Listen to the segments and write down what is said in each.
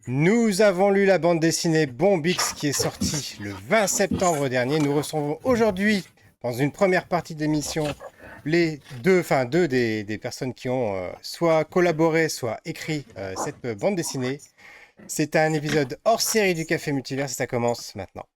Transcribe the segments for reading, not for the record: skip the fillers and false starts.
Nous avons lu la bande dessinée Bombix qui est sortie le 20 septembre dernier. Nous recevons aujourd'hui, dans une première partie d'émission, les deux des personnes qui ont soit collaboré, soit écrit cette bande dessinée. C'est un épisode hors série du Café Multivers et ça commence maintenant.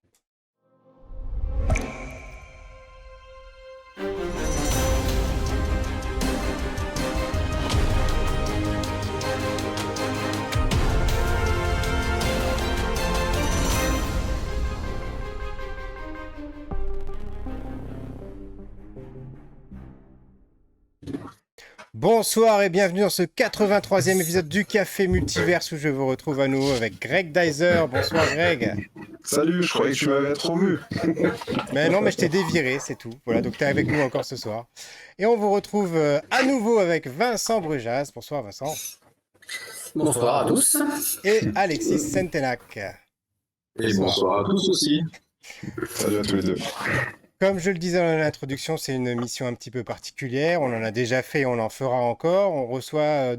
Bonsoir et bienvenue dans ce 83e épisode du Café Multiverse où je vous retrouve à nouveau avec Greg Dyser. Bonsoir Greg. Salut, je croyais que tu m'avais trop vu. Mais non, mais je t'ai déviré, c'est tout. Voilà, donc tu es avec nous encore ce soir. Et on vous retrouve à nouveau avec Vincent Brujas. Bonsoir Vincent. Bonsoir à tous. Et Alexis Sentenac. Et bonsoir à tous aussi. Salut à tous les deux. Comme je le disais dans l'introduction, c'est une mission un petit peu particulière. On en a déjà fait, on en fera encore. On reçoit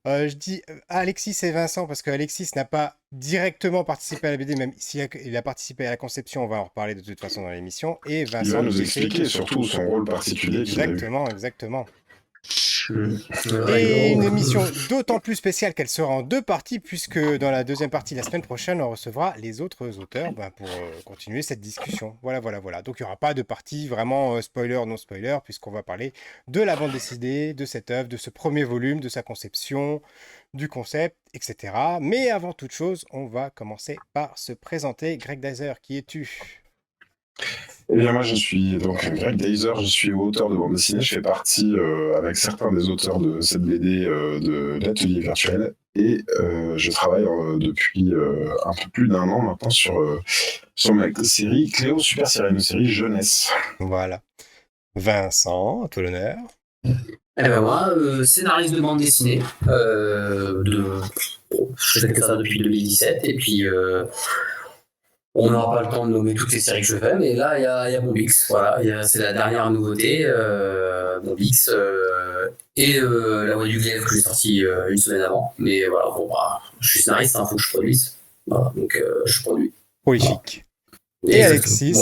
je dis Alexis et Vincent parce qu'Alexis n'a pas directement participé à la BD, même s'il a participé à la conception, on va en reparler de toute façon dans l'émission. Et Vincent Il va nous expliquer surtout son rôle particulier qu'il a eu. Exactement. Et une émission d'autant plus spéciale qu'elle sera en deux parties, puisque dans la deuxième partie, la semaine prochaine, on recevra les autres auteurs pour continuer cette discussion. Voilà. Donc il n'y aura pas de partie vraiment spoiler, non spoiler, puisqu'on va parler de la bande dessinée, de cette œuvre, de ce premier volume, de sa conception, du concept, etc. Mais avant toute chose, on va commencer par se présenter. Greg Dyser, qui es-tu ? Eh bien, moi, je suis donc Greg Dyser, je suis auteur de bande dessinée. Je fais partie, avec certains des auteurs de cette BD, de l'atelier virtuel. Et je travaille depuis un peu plus d'un an maintenant sur ma série Cléo Super Série, une série jeunesse. Voilà. Vincent, à toi l'honneur. Eh ben moi, scénariste de bande dessinée. Je fais que ça depuis 2017. Et puis, on n'aura pas le temps de nommer toutes les séries que je fais, mais là, il y a Bombix. Voilà, c'est la dernière nouveauté, Bombix. Et La Voix du Glaive que j'ai sorti une semaine avant. Mais voilà, je suis scénariste, il faut que je produise. Voilà, donc je produis. Prolifique. Et Alexis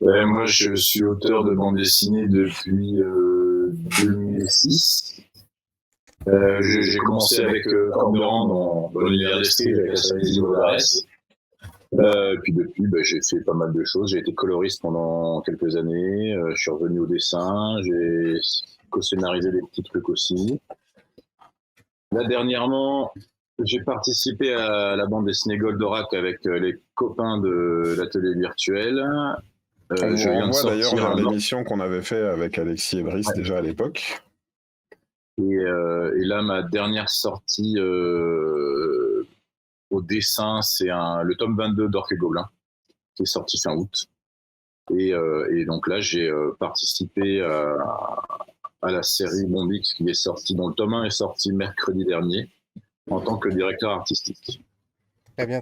Moi, je suis auteur de bande dessinée depuis 2006. J'ai commencé avec Corberan dans l'univers d'Estée avec la série des Volares. Puis depuis, j'ai fait pas mal de choses. J'ai été coloriste pendant quelques années. Je suis revenu au dessin. J'ai co-scénarisé des petits trucs aussi. Là, dernièrement, j'ai participé à la bande dessinée Goldorak avec les copains de l'atelier virtuel. On vous renvoie d'ailleurs vers l'émission qu'on avait fait avec Alexis et Brice déjà à l'époque. Et là, ma dernière sortie au dessin, c'est le tome 22 d'Orques et Gobelins, qui est sorti fin août. Et donc là, j'ai participé à la série Bombix qui est sortie, dont le tome 1 est sorti mercredi dernier, en tant que directeur artistique. Très bien.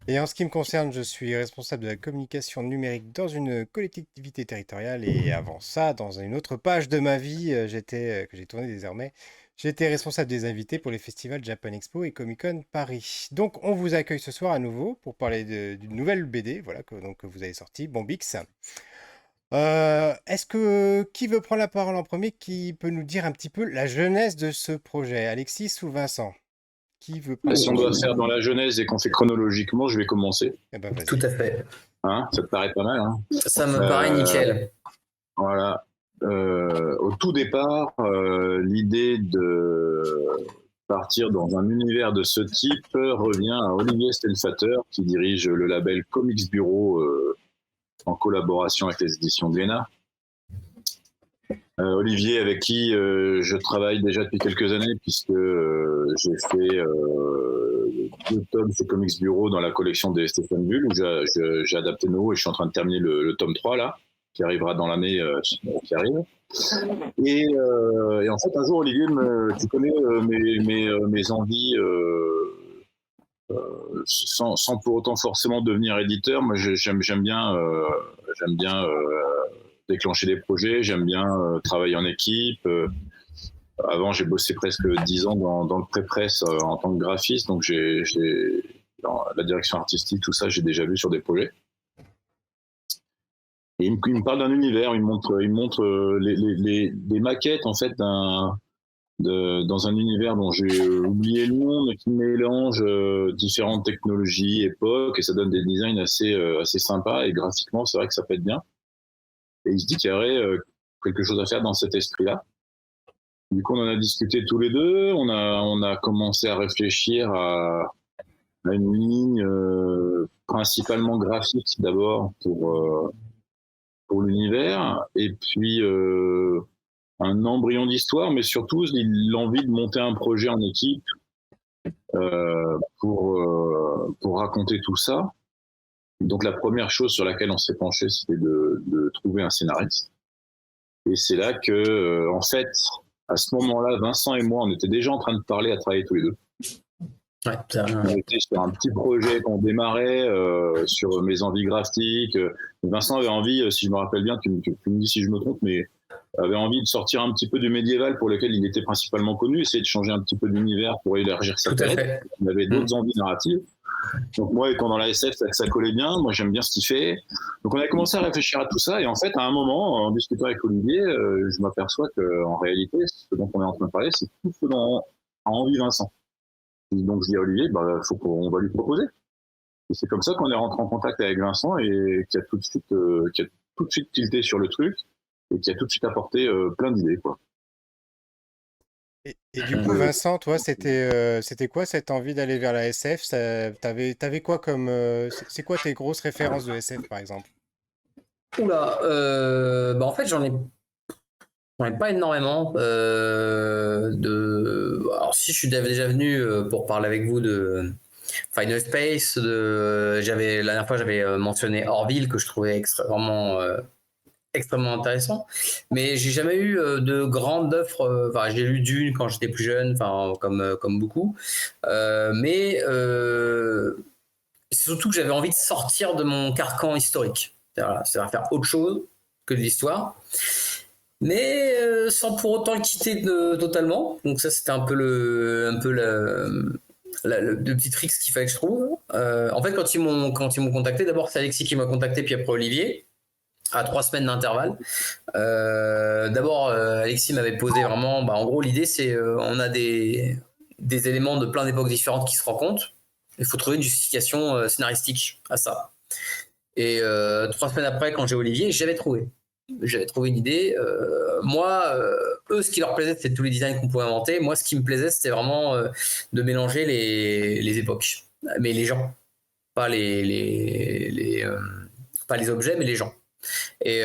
Et en ce qui me concerne, je suis responsable de la communication numérique dans une collectivité territoriale. Et avant ça, dans une autre page de ma vie, que j'ai tournée désormais, j'étais responsable des invités pour les festivals Japan Expo et Comic Con Paris. Donc, on vous accueille ce soir à nouveau pour parler d'une nouvelle BD, voilà, que vous avez sortie, Bombix. Qui veut prendre la parole en premier, qui peut nous dire un petit peu la jeunesse de ce projet, Alexis ou Vincent? Qui veut prendre Si on doit faire dans la jeunesse et qu'on fait chronologiquement, je vais commencer. vas-y. Tout à fait. Ça te paraît pas mal, hein? Ça me paraît nickel. Voilà. Au tout départ, l'idée de partir dans un univers de ce type revient à Olivier Stelfater, qui dirige le label Comics Bureau en collaboration avec les éditions Glénat. Olivier, avec qui je travaille déjà depuis quelques années, puisque j'ai fait 2 tomes chez Comics Bureau dans la collection des Stéphane Bull, où j'ai adapté Novo et je suis en train de terminer le tome 3 là, qui arrivera dans l'année qui arrive. Et en fait, un jour, Olivier, tu connais mes envies, sans pour autant forcément devenir éditeur. Moi, j'aime bien déclencher des projets, j'aime bien travailler en équipe. Avant, j'ai bossé presque 10 ans dans le pré-presse en tant que graphiste, donc dans la direction artistique, tout ça, j'ai déjà vu sur des projets. Et il me parle d'un univers, il me montre les maquettes en fait dans un univers dont j'ai oublié le nom, mais qui mélange différentes technologies, époques, et ça donne des designs assez sympas, et graphiquement, c'est vrai que ça pète bien. Et il se dit qu'il y aurait quelque chose à faire dans cet esprit-là. Du coup, on en a discuté tous les deux, on a commencé à réfléchir à une ligne principalement graphique d'abord pour l'univers, et puis un embryon d'histoire, mais surtout l'envie de monter un projet en équipe pour raconter tout ça. Donc la première chose sur laquelle on s'est penché, c'était de trouver un scénariste. Et c'est là que, en fait, à ce moment-là, Vincent et moi, on était déjà en train de parler à travailler tous les deux. Ouais, on était sur un petit projet qu'on démarrait sur mes envies graphiques. Vincent avait envie, si je me rappelle bien, tu me dis si je me trompe, mais avait envie de sortir un petit peu du médiéval pour lequel il était principalement connu, essayer de changer un petit peu d'univers pour élargir sa palette. Il avait d'autres envies narratives. Donc moi, étant dans la SF, ça collait bien. Moi, j'aime bien ce qu'il fait. Donc on a commencé à réfléchir à tout ça. Et en fait, à un moment, en discutant avec Olivier, je m'aperçois qu'en réalité, ce dont on est en train de parler, c'est tout ce dont a envie Vincent. Donc je dis à Olivier, on va lui proposer. Et c'est comme ça qu'on est rentré en contact avec Vincent et qui a tout de suite tilté sur le truc et qui a tout de suite apporté plein d'idées, quoi. Et du coup, Vincent, toi, c'était quoi cette envie d'aller vers la SF? T'avais quoi comme c'est quoi tes grosses références de SF, par exemple? Oula, en fait, j'en ai pas énormément. Alors, si je suis déjà venu pour parler avec vous de Final Space, la dernière fois, j'avais mentionné Orville, que je trouvais extrêmement intéressant, mais j'ai jamais eu de grandes œuvres. J'ai lu Dune quand j'étais plus jeune, comme beaucoup, mais c'est surtout que j'avais envie de sortir de mon carcan historique. C'est-à-dire faire autre chose que de l'histoire, mais sans pour autant le quitter totalement. Donc ça, c'était un peu le petit trick qu'il fallait que je trouve. En fait, quand ils m'ont contacté, d'abord c'est Alexis qui m'a contacté, puis après Olivier, à 3 semaines d'intervalle. D'abord, Alexis m'avait posé vraiment. En gros, l'idée, c'est on a des éléments de plein d'époques différentes qui se rencontrent. Il faut trouver une justification scénaristique à ça. Et 3 semaines après, quand j'ai Olivier, j'avais trouvé une idée. Moi, eux, ce qui leur plaisait, c'était tous les designs qu'on pouvait inventer. Moi, ce qui me plaisait, c'était vraiment de mélanger les époques, mais les gens, pas pas les objets, mais les gens. Et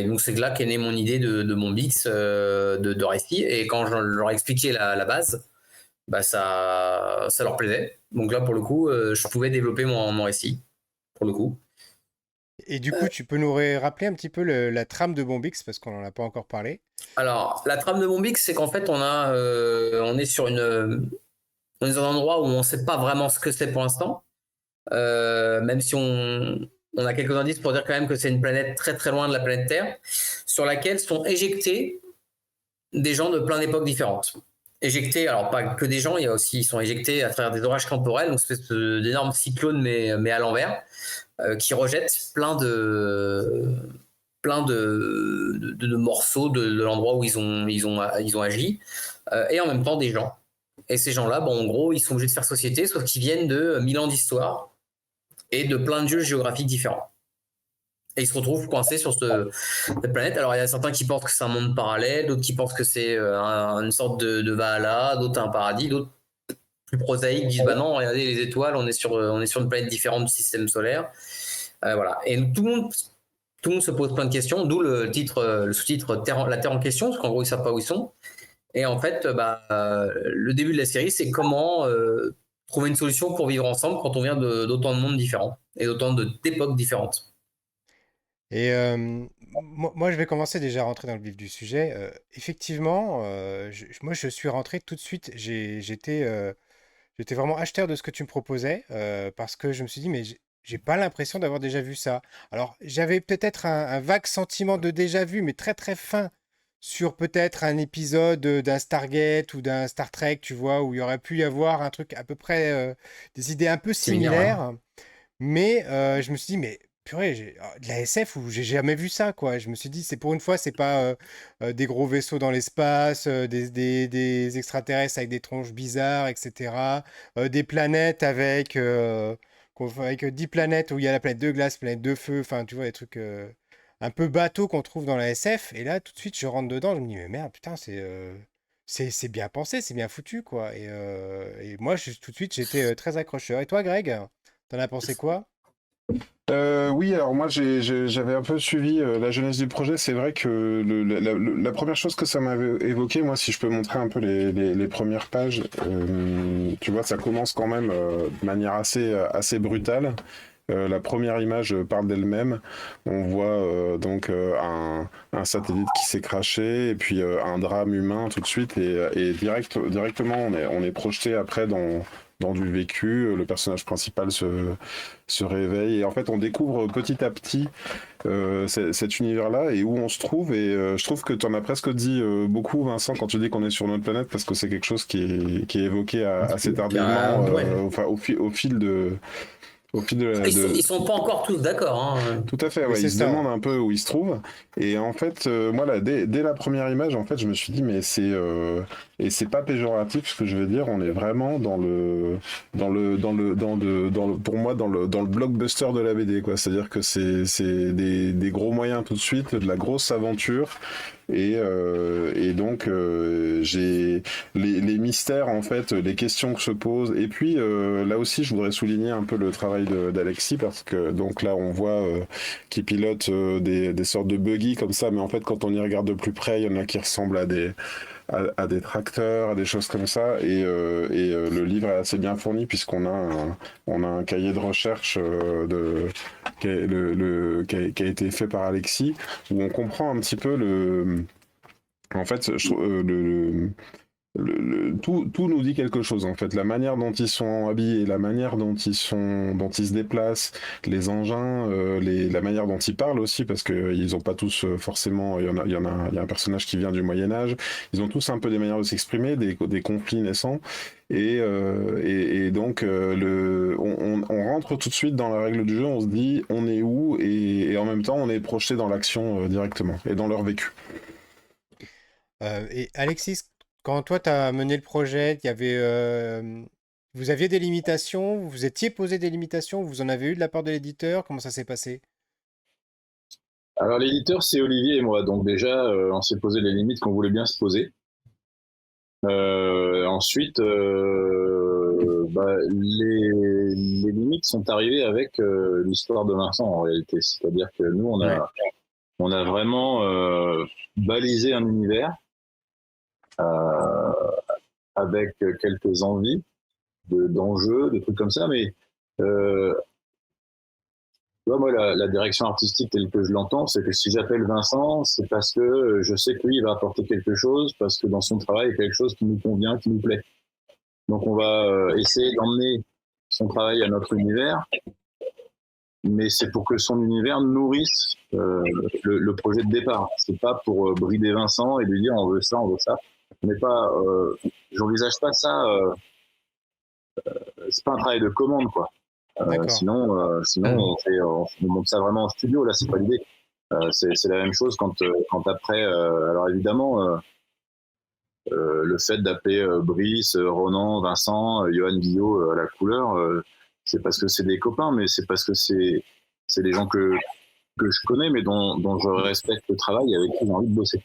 donc c'est là qu'est née mon idée de mon Bix de récit. Et quand je leur ai expliqué la base, ça leur plaisait. Donc là, pour le coup, je pouvais développer mon récit, pour le coup. Et du coup, tu peux nous rappeler un petit peu la trame de Bombix, parce qu'on n'en a pas encore parlé. Alors, la trame de Bombix, c'est qu'en fait, on est dans un endroit où on ne sait pas vraiment ce que c'est pour l'instant, même si on a quelques indices pour dire quand même que c'est une planète très très loin de la planète Terre, sur laquelle sont éjectés des gens de plein d'époques différentes. Éjectés, alors pas que des gens, ils sont éjectés à travers des orages temporels, donc c'est d'énormes cyclones mais à l'envers, qui rejettent plein de morceaux de l'endroit où ils ont agi, et en même temps des gens. Et ces gens-là, en gros, ils sont obligés de faire société, sauf qu'ils viennent de 1000 ans d'histoire et de plein de lieux géographiques différents. Et ils se retrouvent coincés sur cette planète. Alors, il y a certains qui pensent que c'est un monde parallèle, d'autres qui pensent que c'est une sorte de Valhalla, d'autres un paradis, d'autres plus prosaïques disent non, regardez les étoiles, on est sur une planète différente du système solaire. Voilà. Et tout le monde se pose plein de questions, d'où le sous-titre La Terre en question, parce qu'en gros, ils ne savent pas où ils sont. Et en fait, le début de la série, c'est comment trouver une solution pour vivre ensemble quand on vient d'autant de mondes différents et d'autant d'époques différentes. Et moi, je vais commencer déjà à rentrer dans le vif du sujet. Effectivement, moi, je suis rentré tout de suite. J'étais vraiment acheteur de ce que tu me proposais parce que je me suis dit, mais j'ai pas l'impression d'avoir déjà vu ça. Alors, j'avais peut-être un vague sentiment de déjà vu, mais très très fin sur peut-être un épisode d'un Stargate ou d'un Star Trek, tu vois, où il y aurait pu y avoir un truc à peu près, des idées un peu Similaire, ouais. similaires. Mais je me suis dit, mais purée, de la SF où j'ai jamais vu ça, quoi. Je me suis dit, c'est pour une fois, c'est pas des gros vaisseaux dans l'espace, des extraterrestres avec des tronches bizarres, etc. Des planètes avec 10 planètes où il y a la planète de glace, planète de feu, enfin, tu vois, des trucs un peu bateaux qu'on trouve dans la SF. Et là, tout de suite, je rentre dedans, je me dis, mais merde, putain, c'est bien pensé, c'est bien foutu, quoi. Et moi, tout de suite, j'étais très accrocheur. Et toi, Greg, t'en as pensé quoi? Oui, alors moi j'avais un peu suivi la jeunesse du projet. C'est vrai que la première chose que ça m'avait évoqué, moi, si je peux montrer un peu les premières pages, tu vois, ça commence quand même de manière assez brutale. La première image parle d'elle-même. On voit un satellite qui s'est crashé et puis un drame humain tout de suite et directement on est projeté après dans du vécu. Le personnage principal se réveille et en fait on découvre petit à petit cet univers-là et où on se trouve et je trouve que tu en as presque dit beaucoup, Vincent, quand tu dis qu'on est sur notre planète parce que c'est quelque chose qui est évoqué assez tardivement Ouais. enfin, au fil de Ils sont pas encore tous d'accord, hein. tout à fait, Oui, ouais, c'est il se ça. demande un peu où il se trouve. Et en fait, moi, là, dès la première image, en fait, je me suis dit, mais et c'est pas péjoratif ce que je veux dire, on est vraiment pour moi, dans le blockbuster de la BD, quoi. C'est-à-dire que c'est des gros moyens tout de suite, de la grosse aventure. Et donc, j'ai les mystères, en fait, les questions que se posent. Et puis, là aussi, je voudrais souligner un peu le travail d'Alexis, parce que donc là, on voit qu'il pilote des sortes de buggy comme ça, mais en fait, quand on y regarde de plus près, il y en a qui ressemblent à des tracteurs, à des choses comme ça. Et le livre est assez bien fourni, puisqu'on a un cahier de recherche qui a été fait par Alexis, où on comprend un petit peu en fait, tout nous dit quelque chose en fait. La manière dont ils sont habillés, la manière dont ils se déplacent, les engins, la manière dont ils parlent aussi, parce que ils ont pas tous forcément. Il y a un personnage qui vient du Moyen Âge. Ils ont tous un peu des manières de s'exprimer, des conflits naissants. Et donc on rentre tout de suite dans la règle du jeu. On se dit on est où et en même temps on est projeté dans l'action directement et dans leur vécu. Et Alexis, quand toi, tu as mené le projet, vous aviez des limitations, vous étiez posé des limitations, vous en avez eu de la part de l'éditeur, comment ça s'est passé? Alors l'éditeur, c'est Olivier et moi. Donc déjà, on s'est posé les limites qu'on voulait bien se poser. Ensuite, les limites sont arrivées avec l'histoire de Vincent en réalité. C'est-à-dire que nous, on a vraiment balisé un univers avec quelques envies d'enjeux, de trucs comme ça, mais moi, la direction artistique telle que je l'entends, c'est que si j'appelle Vincent, c'est parce que je sais que lui, il va apporter quelque chose, parce que dans son travail, il y a quelque chose qui nous convient, qui nous plaît. Donc on va essayer d'emmener son travail à notre univers, mais c'est pour que son univers nourrisse le projet de départ. C'est pas pour brider Vincent et lui dire on veut ça, on veut ça. On n'est pas, j'envisage pas ça. C'est pas un travail de commande, quoi. Sinon, on monte ça vraiment en studio. Là, c'est pas l'idée. C'est la même chose quand après. Alors évidemment, le fait d'appeler Brice, Ronan, Vincent, Johan Guillot à la couleur, c'est parce que c'est des copains, mais c'est parce que c'est des gens que je connais, mais dont je respecte le travail et avec qui j'ai envie de bosser.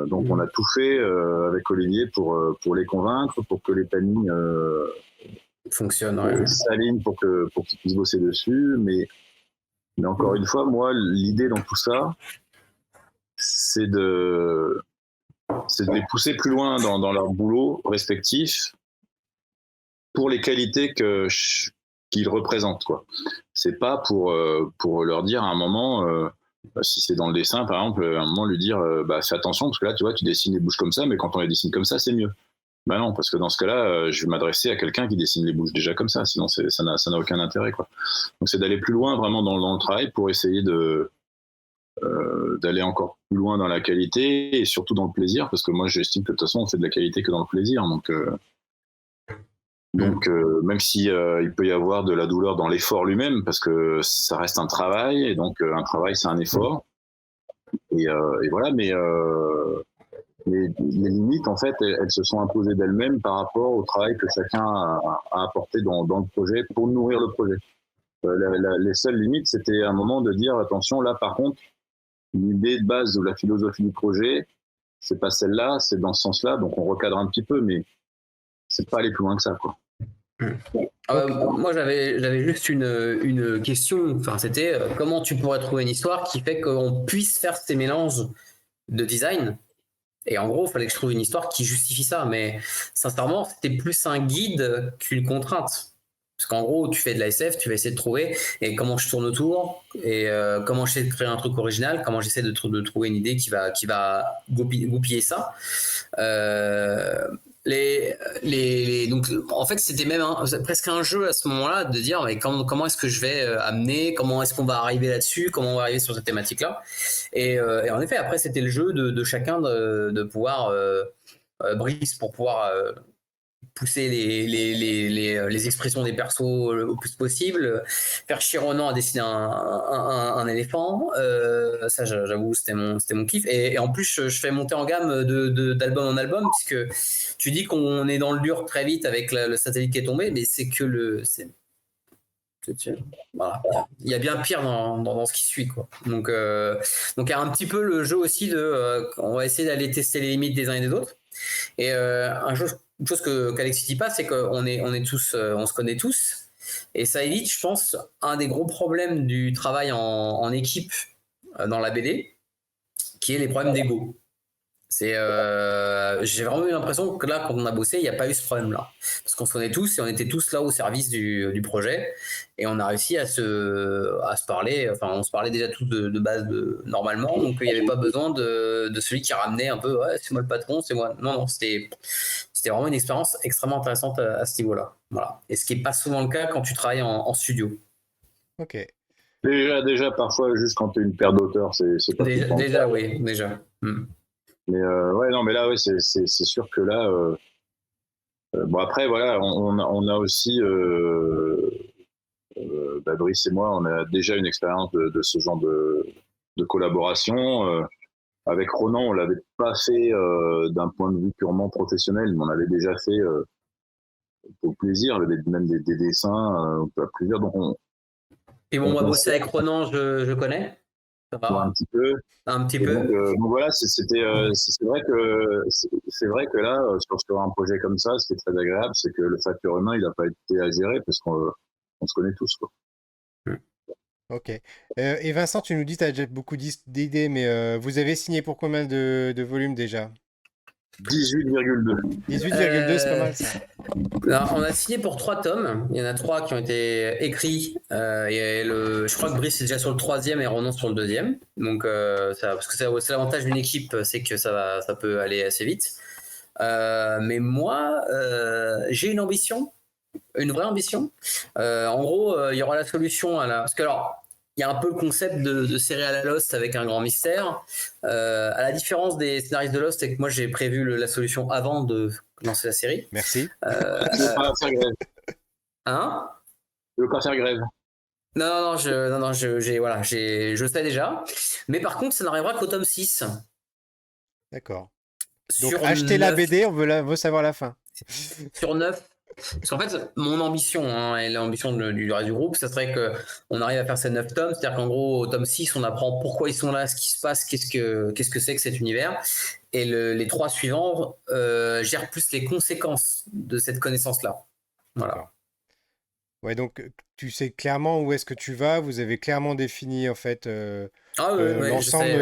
Donc on a tout fait avec Olivier pour les convaincre, pour que les plannings fonctionne, s'alignent pour qu'ils puissent bosser dessus. Mais encore une fois, moi, l'idée dans tout ça, c'est de les pousser plus loin dans leur boulot respectif pour les qualités qu'ils représentent, quoi. C'est pas pour leur dire à un moment, si c'est dans le dessin, par exemple, à un moment lui dire fais attention parce que là, tu vois, tu dessines les bouches comme ça, mais quand on les dessine comme ça, c'est mieux. Bah non, parce que dans ce cas-là, je vais m'adresser à quelqu'un qui dessine les bouches déjà comme ça, sinon ça n'a aucun intérêt, quoi. Donc c'est d'aller plus loin vraiment dans le travail pour essayer de d'aller encore plus loin dans la qualité et surtout dans le plaisir, parce que moi j'estime que de toute façon on fait de la qualité que dans le plaisir, donc même si il peut y avoir de la douleur dans l'effort lui-même, parce que ça reste un travail, et donc un travail c'est un effort, et voilà, mais les limites en fait elles se sont imposées d'elles-mêmes par rapport au travail que chacun a apporté dans le projet pour nourrir le projet. Les seules limites, c'était à un moment de dire attention, là par contre l'idée de base ou la philosophie du projet, c'est pas celle-là, c'est dans ce sens-là, donc on recadre un petit peu, mais c'est pas aller plus loin que ça, quoi. Moi j'avais juste une question, enfin c'était comment tu pourrais trouver une histoire qui fait qu'on puisse faire ces mélanges de design, et en gros il fallait que je trouve une histoire qui justifie ça, mais sincèrement c'était plus un guide qu'une contrainte. Parce qu'en gros, tu fais de la SF, tu vas essayer de trouver et comment je tourne autour, et comment j'essaie de créer un truc original, comment j'essaie de trouver une idée qui va goupiller ça. Donc, en fait, c'était même presque un jeu à ce moment-là de dire mais comment est-ce que je vais amener, comment est-ce qu'on va arriver là-dessus, comment on va arriver sur cette thématique-là. Et en effet, après, c'était le jeu de chacun de pouvoir Brice pour pouvoir pousser les expressions des persos au plus possible, faire Chironan à dessiner un éléphant, ça j'avoue c'était mon kiff, et en plus je fais monter en gamme d'album en album, puisque tu dis qu'on est dans le dur très vite avec le satellite qui est tombé, mais c'est que voilà. Il y a bien pire dans ce qui suit, quoi. Donc il y a un petit peu le jeu aussi on va essayer d'aller tester les limites des uns et des autres. Et une chose qu'Alexis dit pas, c'est qu'on est tous, on se connaît tous, et ça évite, je pense, un des gros problèmes du travail en équipe dans la BD, qui est les problèmes d'ego. J'ai vraiment eu l'impression que là, quand on a bossé, il n'y a pas eu ce problème-là, parce qu'on se connaît tous et on était tous là au service du projet, et on a réussi à se parler. Enfin, on se parlait déjà tous de base normalement, donc il n'y avait pas besoin de celui qui ramenait un peu ouais, c'est moi le patron, c'est moi. Non, c'était vraiment une expérience extrêmement intéressante à ce niveau-là. Voilà. Et ce qui n'est pas souvent le cas quand tu travailles en studio. Ok. Déjà parfois juste quand tu es une paire d'auteurs, c'est pas déjà oui, déjà. Mais ouais, non, mais là, ouais, c'est sûr que là, bon après, voilà, on a aussi, Brice et moi, on a déjà une expérience de ce genre de collaboration. Avec Ronan, on l'avait pas fait d'un point de vue purement professionnel, mais on avait déjà fait pour le plaisir, même des dessins à plusieurs. Donc et bon, moi, bosser avec Ronan, je connais. Ça va. Un petit peu. Donc voilà, c'est vrai que là, sur un projet comme ça, ce qui est très agréable, c'est que le facteur humain, il n'a pas été à gérer parce qu'on se connaît tous, quoi. Ok. Et Vincent, tu nous dis que tu as déjà beaucoup d'idées, mais vous avez signé pour combien de volumes déjà? 18,2. 18,2, c'est pas mal ça. Alors, on a signé pour 3 tomes. Il y en a 3 qui ont été écrits. Je crois que Brice est déjà sur le 3e et Ronan sur le 2e. Donc, parce que c'est l'avantage d'une équipe, c'est que ça peut aller assez vite. Mais moi, j'ai une ambition, une vraie ambition. En gros, il y aura la solution parce que alors, il y a un peu le concept de série à la Lost avec un grand mystère. À la différence des scénaristes de Lost, c'est que moi j'ai prévu la solution avant de lancer la série. Merci. Tu veux pas faire grève? Hein? Tu veux pas faire grève? Non, je sais déjà. Mais par contre, ça n'arrivera qu'au tome 6. D'accord. Donc achetez la BD, on veut savoir la fin. Sur 9. Parce qu'en fait, mon ambition, et l'ambition du reste du groupe, ça serait qu'on arrive à faire ces 9 tomes. C'est-à-dire qu'en gros, au tome 6, on apprend pourquoi ils sont là, ce qui se passe, qu'est-ce que c'est que cet univers. Et les 3 suivants gèrent plus les conséquences de cette connaissance-là. Voilà. Ouais, donc tu sais clairement où est-ce que tu vas. Vous avez clairement défini en fait l'ensemble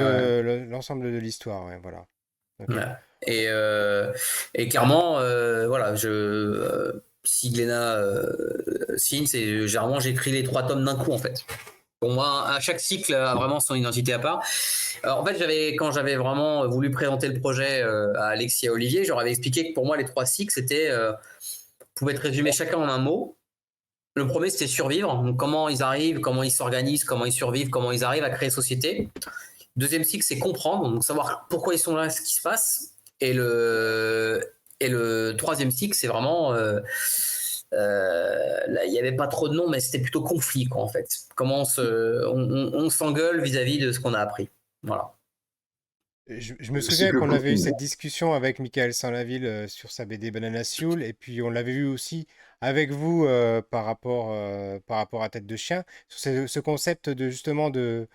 de l'histoire. Ouais, voilà. Okay. Ouais. Et clairement, voilà, si Glénat signe, généralement j'écris les 3 tomes d'un coup en fait. Pour moi, à chaque cycle a vraiment son identité à part. Alors, en fait, quand j'avais vraiment voulu présenter le projet à Alexis et à Olivier, je leur avais expliqué que pour moi les 3 cycles pouvaient être résumés chacun en un mot. Le premier, c'était survivre. Donc, comment ils arrivent, comment ils s'organisent, comment ils survivent, comment ils arrivent à créer société. Deuxième cycle, c'est comprendre, donc savoir pourquoi ils sont là, ce qui se passe. Et le troisième cycle, c'est vraiment... là, il n'y avait pas trop de noms, mais c'était plutôt conflit, quoi, en fait. Comment on s'engueule vis-à-vis de ce qu'on a appris. Voilà. Je me Le souviens cycle qu'on avait eu continue. cette discussion avec Michael Saint-Laville sur sa BD Banana Soul, et puis on l'avait eu aussi avec vous par rapport à Tête de Chien, sur ce concept de justement de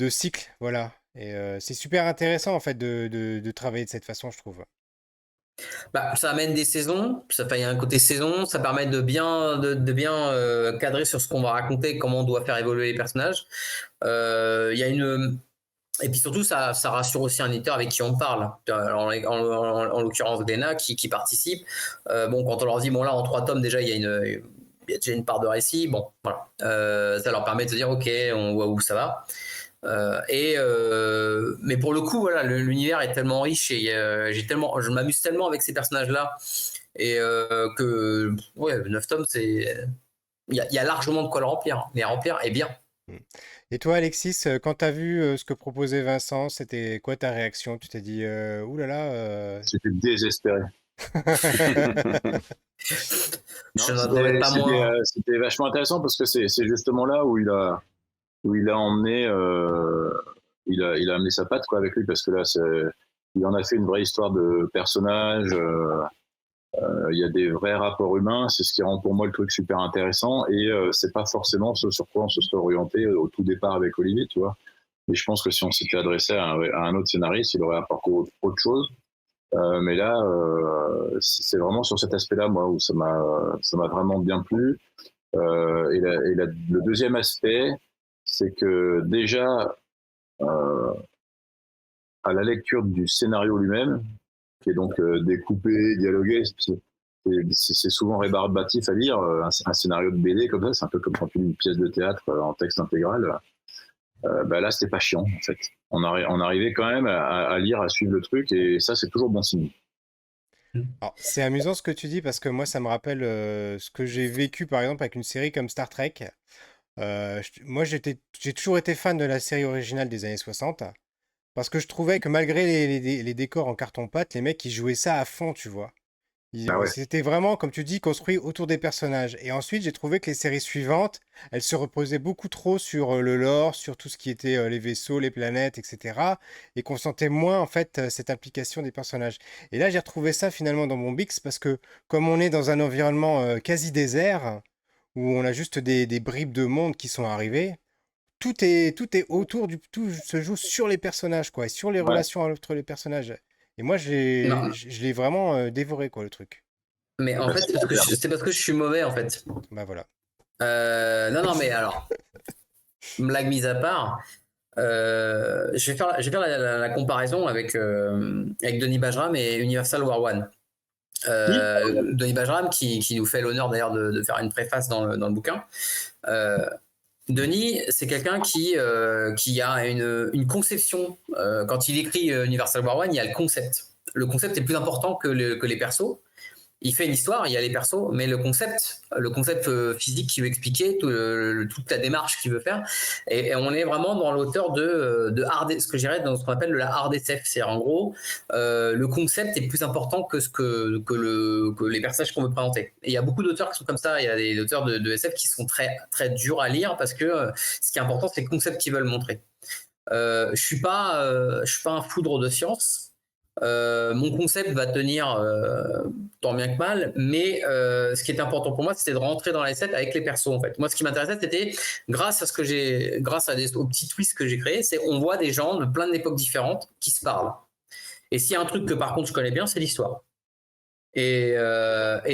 cycle, voilà. Et c'est super intéressant en fait de travailler de cette façon, je trouve. Bah, ça amène des saisons, il y a un côté saison, ça permet de bien cadrer sur ce qu'on va raconter, comment on doit faire évoluer les personnages. Il y a une Et puis surtout, ça rassure aussi un éditeur avec qui on parle. En l'occurrence, Glénat qui participe. Bon, quand on leur dit, bon là, en 3 tomes, déjà, il y a déjà une part de récit. Bon, voilà. Ça leur permet de se dire, ok, on voit où ça va. Mais pour le coup, voilà, l'univers est tellement riche et je m'amuse tellement avec ces personnages-là. Et ouais, 9 tomes, il y a largement de quoi le remplir. Mais à remplir est bien. Mm. Et toi, Alexis, quand tu as vu ce que proposait Vincent, c'était quoi ta réaction? Tu t'es dit, ouh là là. J'étais désespéré. Je Non, n'en attendais pas moins. c'était vachement intéressant parce que c'est justement là où il a emmené il a amené sa patte quoi avec lui parce que là il en a fait une vraie histoire de personnage. Il y a des vrais rapports humains, c'est ce qui rend pour moi le truc super intéressant et c'est pas forcément ce sur quoi on se serait orienté au tout départ avec Olivier, tu vois. Mais je pense que si on s'était adressé à un autre scénariste, il aurait apporté autre chose. Mais là, c'est vraiment sur cet aspect-là, moi, où ça m'a vraiment bien plu. Le deuxième aspect, c'est que déjà, à la lecture du scénario lui-même, qui est donc découpé, dialogué, c'est souvent rébarbatif à lire. Un scénario de BD comme ça, c'est un peu comme quand tu lis une pièce de théâtre en texte intégral. Bah là, c'était pas chiant, en fait. On arrivait quand même à lire, à suivre le truc, et ça, c'est toujours bon signe. Alors, c'est amusant ce que tu dis parce que moi, ça me rappelle ce que j'ai vécu par exemple avec une série comme Star Trek. Moi, j'ai toujours été fan de la série originale des années 60 parce que je trouvais que malgré les décors en carton-pâte, les mecs, ils jouaient ça à fond, tu vois. Ah ouais. C'était vraiment, comme tu dis, construit autour des personnages. Et ensuite, j'ai trouvé que les séries suivantes, elles se reposaient beaucoup trop sur le lore, sur tout ce qui était les vaisseaux, les planètes, etc. Et qu'on sentait moins, en fait, cette implication des personnages. Et là, j'ai retrouvé ça finalement dans mon Bix parce que, comme on est dans un environnement quasi désert, où on a juste des bribes de monde qui sont arrivées, tout est autour tout se joue sur les personnages, quoi, et sur les Ouais. relations entre les personnages. Et moi, Non, je l'ai vraiment dévoré, quoi, le truc. mais en Bah, fait, c'est super. c'est parce que je suis mauvais, en fait. Bah voilà. Non, mais alors, blague mise à part, je vais faire la comparaison avec Denis Bajram et Universal War One. Denis Bajram, qui nous fait l'honneur d'ailleurs de faire une préface dans le bouquin. Denis, c'est quelqu'un qui a une conception. Quand il écrit Universal War One, il y a le concept. Le concept est plus important que les persos. Il fait une histoire, il y a les persos, mais le concept physique qu'il veut expliquer, toute la démarche qu'il veut faire, et on est vraiment dans l'auteur de hard, ce que j'irais dans ce qu'on appelle la hard SF. C'est-à-dire en gros, le concept est plus important que les personnages qu'on veut présenter. Et il y a beaucoup d'auteurs qui sont comme ça. Il y a des auteurs de SF qui sont très très durs à lire parce que ce qui est important, c'est le concept qu'ils veulent montrer. Je suis pas un foudre de science. Mon concept va tenir tant bien que mal, mais ce qui est important pour moi, c'était de rentrer dans la SF avec les persos. En fait, moi, ce qui m'intéressait, c'était grâce aux petits twists que j'ai créés, c'est on voit des gens de plein d'époques différentes qui se parlent. Et s'il y a un truc que par contre je connais bien, c'est l'histoire. Et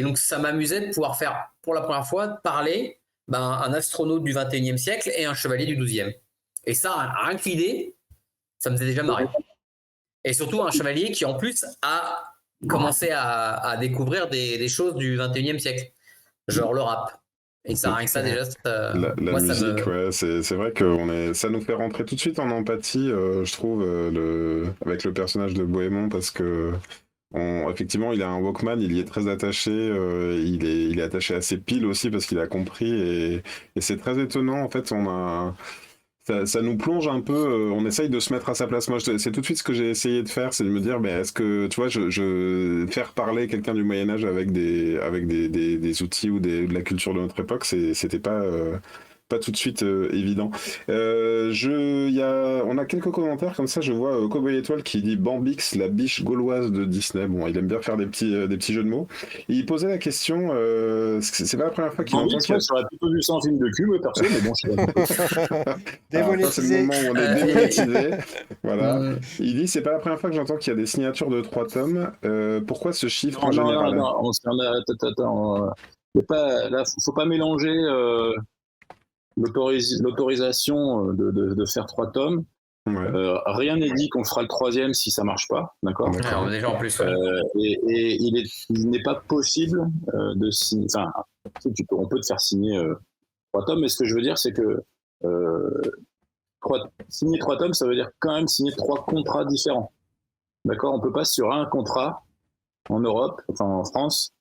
donc ça m'amusait de pouvoir faire pour la première fois parler un astronaute du 21e siècle et un chevalier du 12e. Et ça, rien que l'idée, ça me faisait déjà marrer. Et surtout un chevalier qui en plus a commencé à découvrir des choses du 21e siècle, genre le rap. Et ça, rien que ça déjà, La moi, musique, ouais, c'est vrai que ça nous fait rentrer tout de suite en empathie, je trouve, avec le personnage de Bohémond, parce que effectivement, il a un Walkman, il y est très attaché, il est attaché à ses piles aussi parce qu'il a compris, et c'est très étonnant, en fait, ça nous plonge un peu, on essaye de se mettre à sa place. Moi, c'est tout de suite ce que j'ai essayé de faire, c'est de me dire, mais est-ce que, tu vois, faire parler quelqu'un du Moyen-Âge avec des outils ou de la culture de notre époque, c'était pas tout de suite évident. On a quelques commentaires comme ça. Je vois Cowboy Étoile qui dit Bambix, la biche gauloise de Disney. Bon, il aime bien faire des petits jeux de mots. Et il posait la question, c'est pas la première fois qu'il entend qu'il y a... J'aurais plutôt vu ça en film de cul, perso, mais bon, je sais pas. Démonétisé. C'est le moment où on est démonétisé. Voilà. Il dit c'est pas la première fois que j'entends qu'il y a des signatures de 3 tomes. Pourquoi ce chiffre en général? Là, faut pas mélanger l'autorisation de faire 3 tomes. Ouais. Rien n'est dit qu'on fera le 3e si ça marche pas, d'accord. Alors, déjà en plus. Et il n'est pas possible de signer. Enfin, on peut te faire signer 3 tomes, mais ce que je veux dire, c'est que signer 3 tomes, ça veut dire quand même signer 3 contrats différents. D'accord. On peut pas sur un contrat en Europe, enfin en France,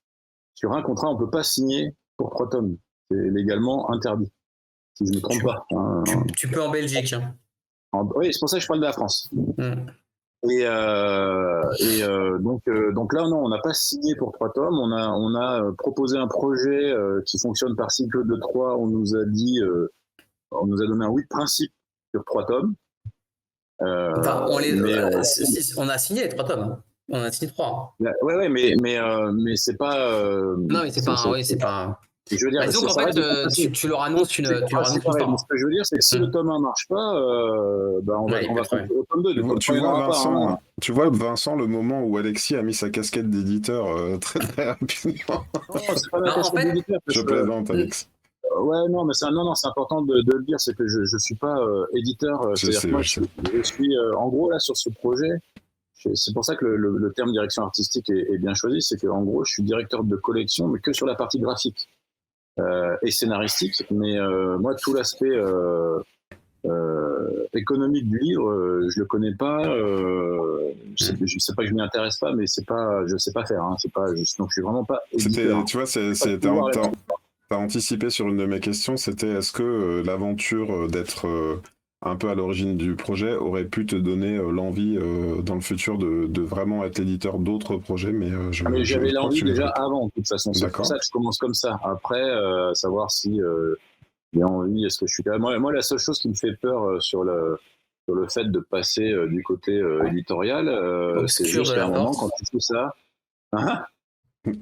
sur un contrat, on peut pas signer pour 3 tomes. C'est légalement interdit. Si je ne me trompe pas. Hein. Tu peux en Belgique. Hein. Oui, c'est pour ça que je parle de la France. Et donc là, non, on n'a pas signé pour 3 tomes. On a proposé un projet qui fonctionne par cycle de 3. On nous a donné un oui de principe sur 3 tomes. Enfin, on a signé les 3 tomes. Hein. On a signé 3. Ouais, mais c'est pas. Non, mais c'est pas. Je veux dire, disons qu'en fait, tu leur annonces une. Ce que je veux dire, c'est que si le tome 1 marche pas, on va faire le tome 2. Tu vois, Vincent, le moment où Alexis a mis sa casquette d'éditeur très très rapidement. Non, c'est pas la casquette d'éditeur. Je plaisante, Alexis. Ouais, non, mais c'est important de le dire, c'est que je suis pas éditeur. C'est-à-dire que moi, je suis en gros là sur ce projet. C'est pour ça que le terme direction artistique est bien choisi, c'est qu'en gros, je suis directeur de collection, mais que sur la partie graphique et scénaristique. Mais moi, tout l'aspect économique du livre, je le connais pas. Je sais pas que je m'y intéresse pas, mais je sais pas faire. Hein, donc je suis vraiment pas éditeur. Tu vois, t'as anticipé sur une de mes questions, c'était est-ce que l'aventure d'être un peu à l'origine du projet aurait pu te donner l'envie dans le futur de vraiment être l'éditeur d'autres projets, mais j'avais l'envie déjà avant, de toute façon. C'est pour ça que je commence comme ça. Après, savoir si j'ai envie, est-ce que je suis quand même... Moi, la seule chose qui me fait peur sur le fait de passer du côté éditorial, c'est juste qu'à un moment, quand tu fais ça... Hein,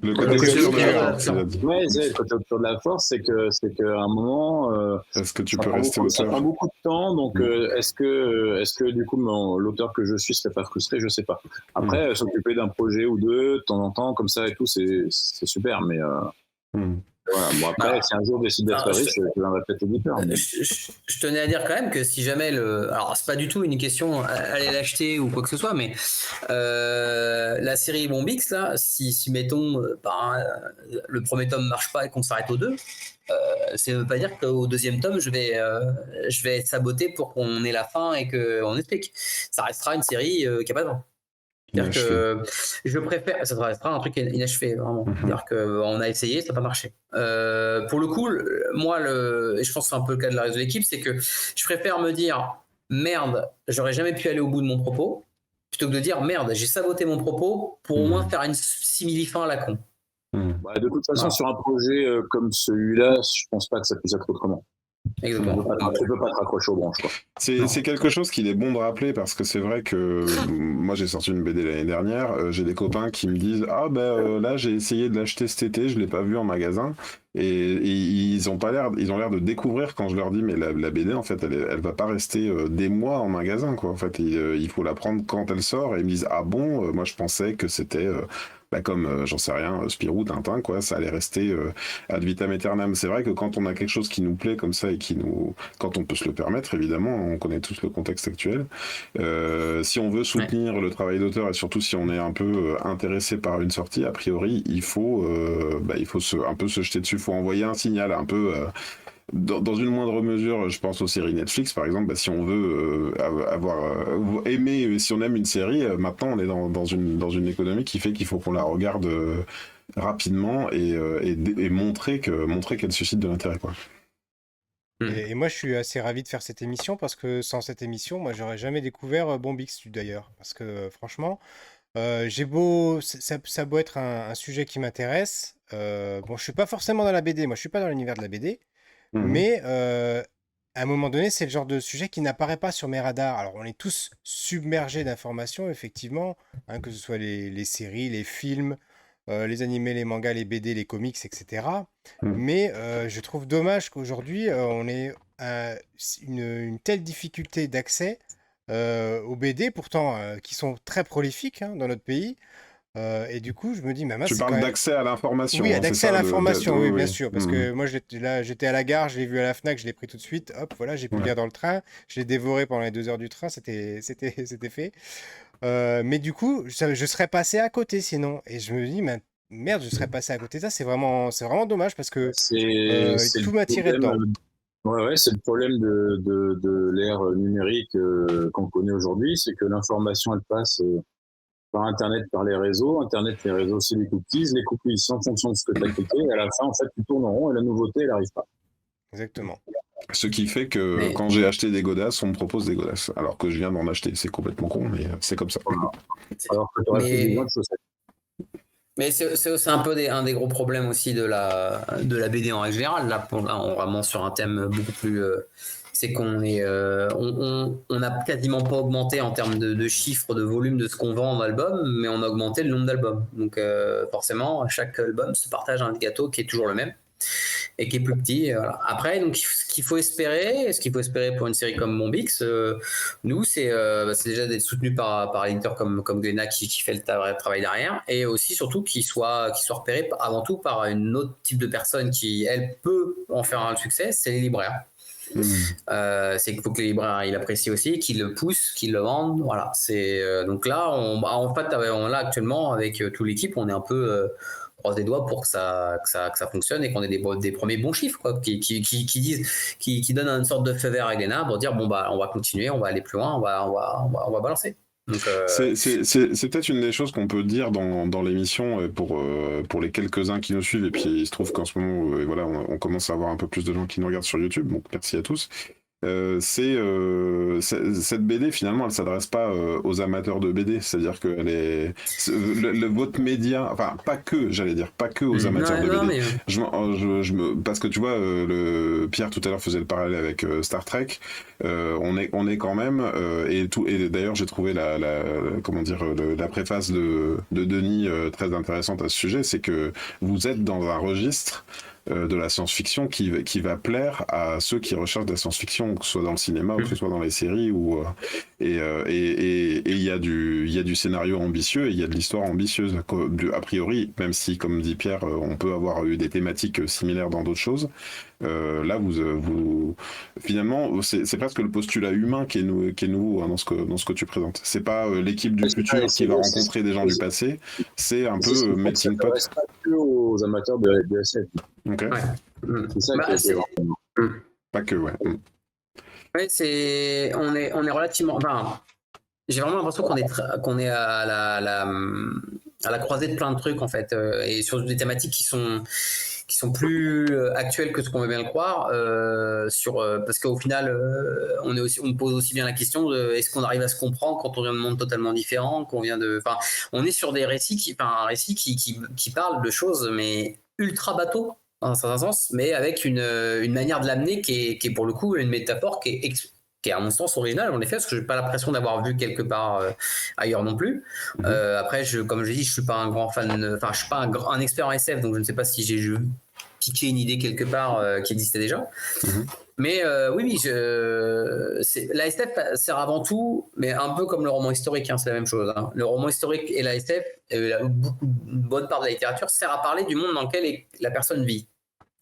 le côté obscur de la force. Ouais, le côté obscur de la force, c'est qu'à un moment, est-ce que tu peux rester auteur ? Ça prend beaucoup de temps, donc est-ce que du coup l'auteur que je suis serait pas frustré, je sais pas. Après, s'occuper d'un projet ou deux de temps en temps comme ça et tout, c'est super, mais voilà. Bon, après, si un jour je décide d'être riche, je deviendrai peut-être éditeur. Mais... Je tenais à dire quand même que si jamais alors c'est pas du tout une question aller l'acheter ou quoi que ce soit, mais la série Bombix là, si mettons le premier tome marche pas et qu'on s'arrête au 2, ça veut pas dire qu'au 2e tome je vais être saboté pour qu'on ait la fin et qu'on explique. Ça restera une série qui a pas de fin. C'est-à-dire que je préfère, ça restera un truc inachevé, vraiment. C'est-à-dire qu'on a essayé, ça n'a pas marché. Pour le coup, moi, et je pense que c'est un peu le cas de la reste de l'équipe, c'est que je préfère me dire merde, j'aurais jamais pu aller au bout de mon propos, plutôt que de dire merde, j'ai saboté mon propos pour au moins faire une simili-fin à la con. De toute façon, sur un projet comme celui-là, je pense pas que ça puisse être autrement. Exactement. Tu peux pas te raccrocher aux branches, quoi. C'est quelque chose qu'il est bon de rappeler parce que c'est vrai que moi j'ai sorti une BD l'année dernière, j'ai des copains qui me disent là j'ai essayé de l'acheter cet été, je l'ai pas vu en magasin et ils ont l'air de découvrir quand je leur dis mais la BD en fait elle va pas rester des mois en magasin quoi, en fait il faut la prendre quand elle sort et ils me disent moi je pensais que c'était comme, j'en sais rien, Spirou, Tintin, quoi, ça allait rester ad vitam aeternam. C'est vrai que quand on a quelque chose qui nous plaît comme ça et quand on peut se le permettre, évidemment, on connaît tous le contexte actuel. Si on veut soutenir le travail d'auteur et surtout si on est un peu intéressé par une sortie, a priori, il faut un peu se jeter dessus. Il faut envoyer un signal un peu... Dans une moindre mesure, je pense aux séries Netflix, par exemple. Si on veut si on aime une série, maintenant on est dans une économie qui fait qu'il faut qu'on la regarde rapidement et montrer qu'elle suscite de l'intérêt, quoi. Et moi, je suis assez ravi de faire cette émission parce que sans cette émission, moi, j'aurais jamais découvert Bombix d'ailleurs. Parce que franchement, j'ai beau, ça a beau être un sujet qui m'intéresse. Bon, je suis pas forcément dans la BD. Moi, je suis pas dans l'univers de la BD. Mhm. Mais à un moment donné, c'est le genre de sujet qui n'apparaît pas sur mes radars. Alors, on est tous submergés d'informations, effectivement, hein, que ce soit les séries, les films, les animés, les mangas, les BD, les comics, etc. Mhm. Mais je trouve dommage qu'aujourd'hui, on ait une telle difficulté d'accès aux BD, pourtant qui sont très prolifiques hein, dans notre pays. Et du coup, je me dis, mais mince, Tu c'est quand parles même. d'accès à Oui, l'information, hein, c'est d'accès à ça l'information, oui, oui, bien oui. sûr. Parce Mhm. que moi, j'étais à la gare, je l'ai vu à la Fnac, je l'ai pris tout de suite. Hop, voilà, j'ai pu le Ouais. lire dans le train. Je l'ai dévoré pendant les 2 heures du train, c'était fait. Mais du coup, je serais passé à côté sinon. Et je me dis, mais merde, je serais passé à côté de ça. C'est vraiment dommage parce que C'est le tout m'a tiré problème. dedans. Ouais, c'est le problème de l'ère numérique qu'on connaît aujourd'hui, c'est que l'information elle passe par Internet, par les réseaux. Internet, les réseaux, c'est les cookies en fonction de ce que tu as cliqué. Et à la fin, en fait, tu tournes en rond et la nouveauté, elle n'arrive pas. Exactement. Ce qui fait que Mais, quand j'ai acheté des godasses, on me propose des godasses. Alors que je viens d'en acheter. C'est complètement con, mais c'est comme ça. Voilà. Alors que tu aurais fait besoin mais, de chaussettes. mais c'est aussi un peu un des gros problèmes aussi de la BD en règle générale. Là, on vraiment sur un thème beaucoup plus. C'est qu'on est, on n'a quasiment pas augmenté en termes de chiffres, de volume de ce qu'on vend en album, mais on a augmenté le nombre d'albums. Donc forcément, chaque album se partage un gâteau qui est toujours le même et qui est plus petit. Et voilà. Après, donc, ce qu'il faut espérer pour une série comme Bombix, nous, c'est déjà d'être soutenu par un éditeur comme Glénat qui fait le travail derrière, et aussi surtout qu'il soit repéré avant tout par une autre type de personne qui, elle, peut en faire un succès, c'est les libraires. Mhm. C'est qu'il faut que les libraires ils apprécient aussi, qu'ils le poussent, qu'ils le vendent. Voilà. Donc là, en fait, là actuellement avec toute l'équipe, on est un peu croise les doigts pour que ça fonctionne et qu'on ait des premiers bons chiffres quoi, qui donnent une sorte de feu vert à Glénat pour dire bon bah on va continuer, on va aller plus loin, on va balancer. Donc C'est peut-être une des choses qu'on peut dire dans l'émission pour les quelques-uns qui nous suivent. Et puis il se trouve qu'en ce moment, voilà, on commence à avoir un peu plus de gens qui nous regardent sur YouTube. Donc merci à tous. Cette BD finalement elle s'adresse pas aux amateurs de BD, c'est-à-dire que votre média, enfin pas que, j'allais dire pas que aux amateurs ouais, de non, BD. mais Parce que tu vois, Pierre tout à l'heure faisait le parallèle avec Star Trek. On est quand même et d'ailleurs j'ai trouvé comment dire la préface de Denis très intéressante à ce sujet, c'est que vous êtes dans un registre de la science-fiction qui va plaire à ceux qui recherchent de la science-fiction, que ce soit dans le cinéma ou que ce soit dans les séries. Et il y a du scénario ambitieux et il y a de l'histoire ambitieuse. A priori, même si, comme dit Pierre, on peut avoir eu des thématiques similaires dans d'autres choses, là, finalement, c'est presque le postulat humain qui est nouveau hein, dans ce que tu présentes. C'est pas l'équipe du futur qui va rencontrer des gens du passé, c'est un C'est ce peu qui fait que ça melting pot. s'adresse pas que aux amateurs de SF. Ok. ouais. C'est ça Bah, qui est c'est- vraiment. Pas que, ouais. Ouais, on est relativement. Enfin, j'ai vraiment l'impression qu'on est à la croisée de plein de trucs en fait, et sur des thématiques qui sont plus actuelles que ce qu'on veut bien le croire. Parce qu'au final, on pose aussi bien la question de est-ce qu'on arrive à se comprendre quand on vient de mondes totalement différents, enfin, on est sur des récits un récit qui parle de choses mais ultra bateau dans un certain sens, mais avec une manière de l'amener qui est pour le coup une métaphore qui est à mon sens originale en effet, parce que j'ai pas l'impression d'avoir vu quelque part ailleurs non plus. Après, comme je dis, je suis pas un grand fan, enfin je suis pas un expert en SF, donc je ne sais pas si j'ai piqué une idée quelque part qui existait déjà. Mhm. Mais oui, la SF sert avant tout, mais un peu comme le roman historique, hein, c'est la même chose. Hein. Le roman historique et la SF, une bonne part de la littérature, sert à parler du monde dans lequel la personne vit,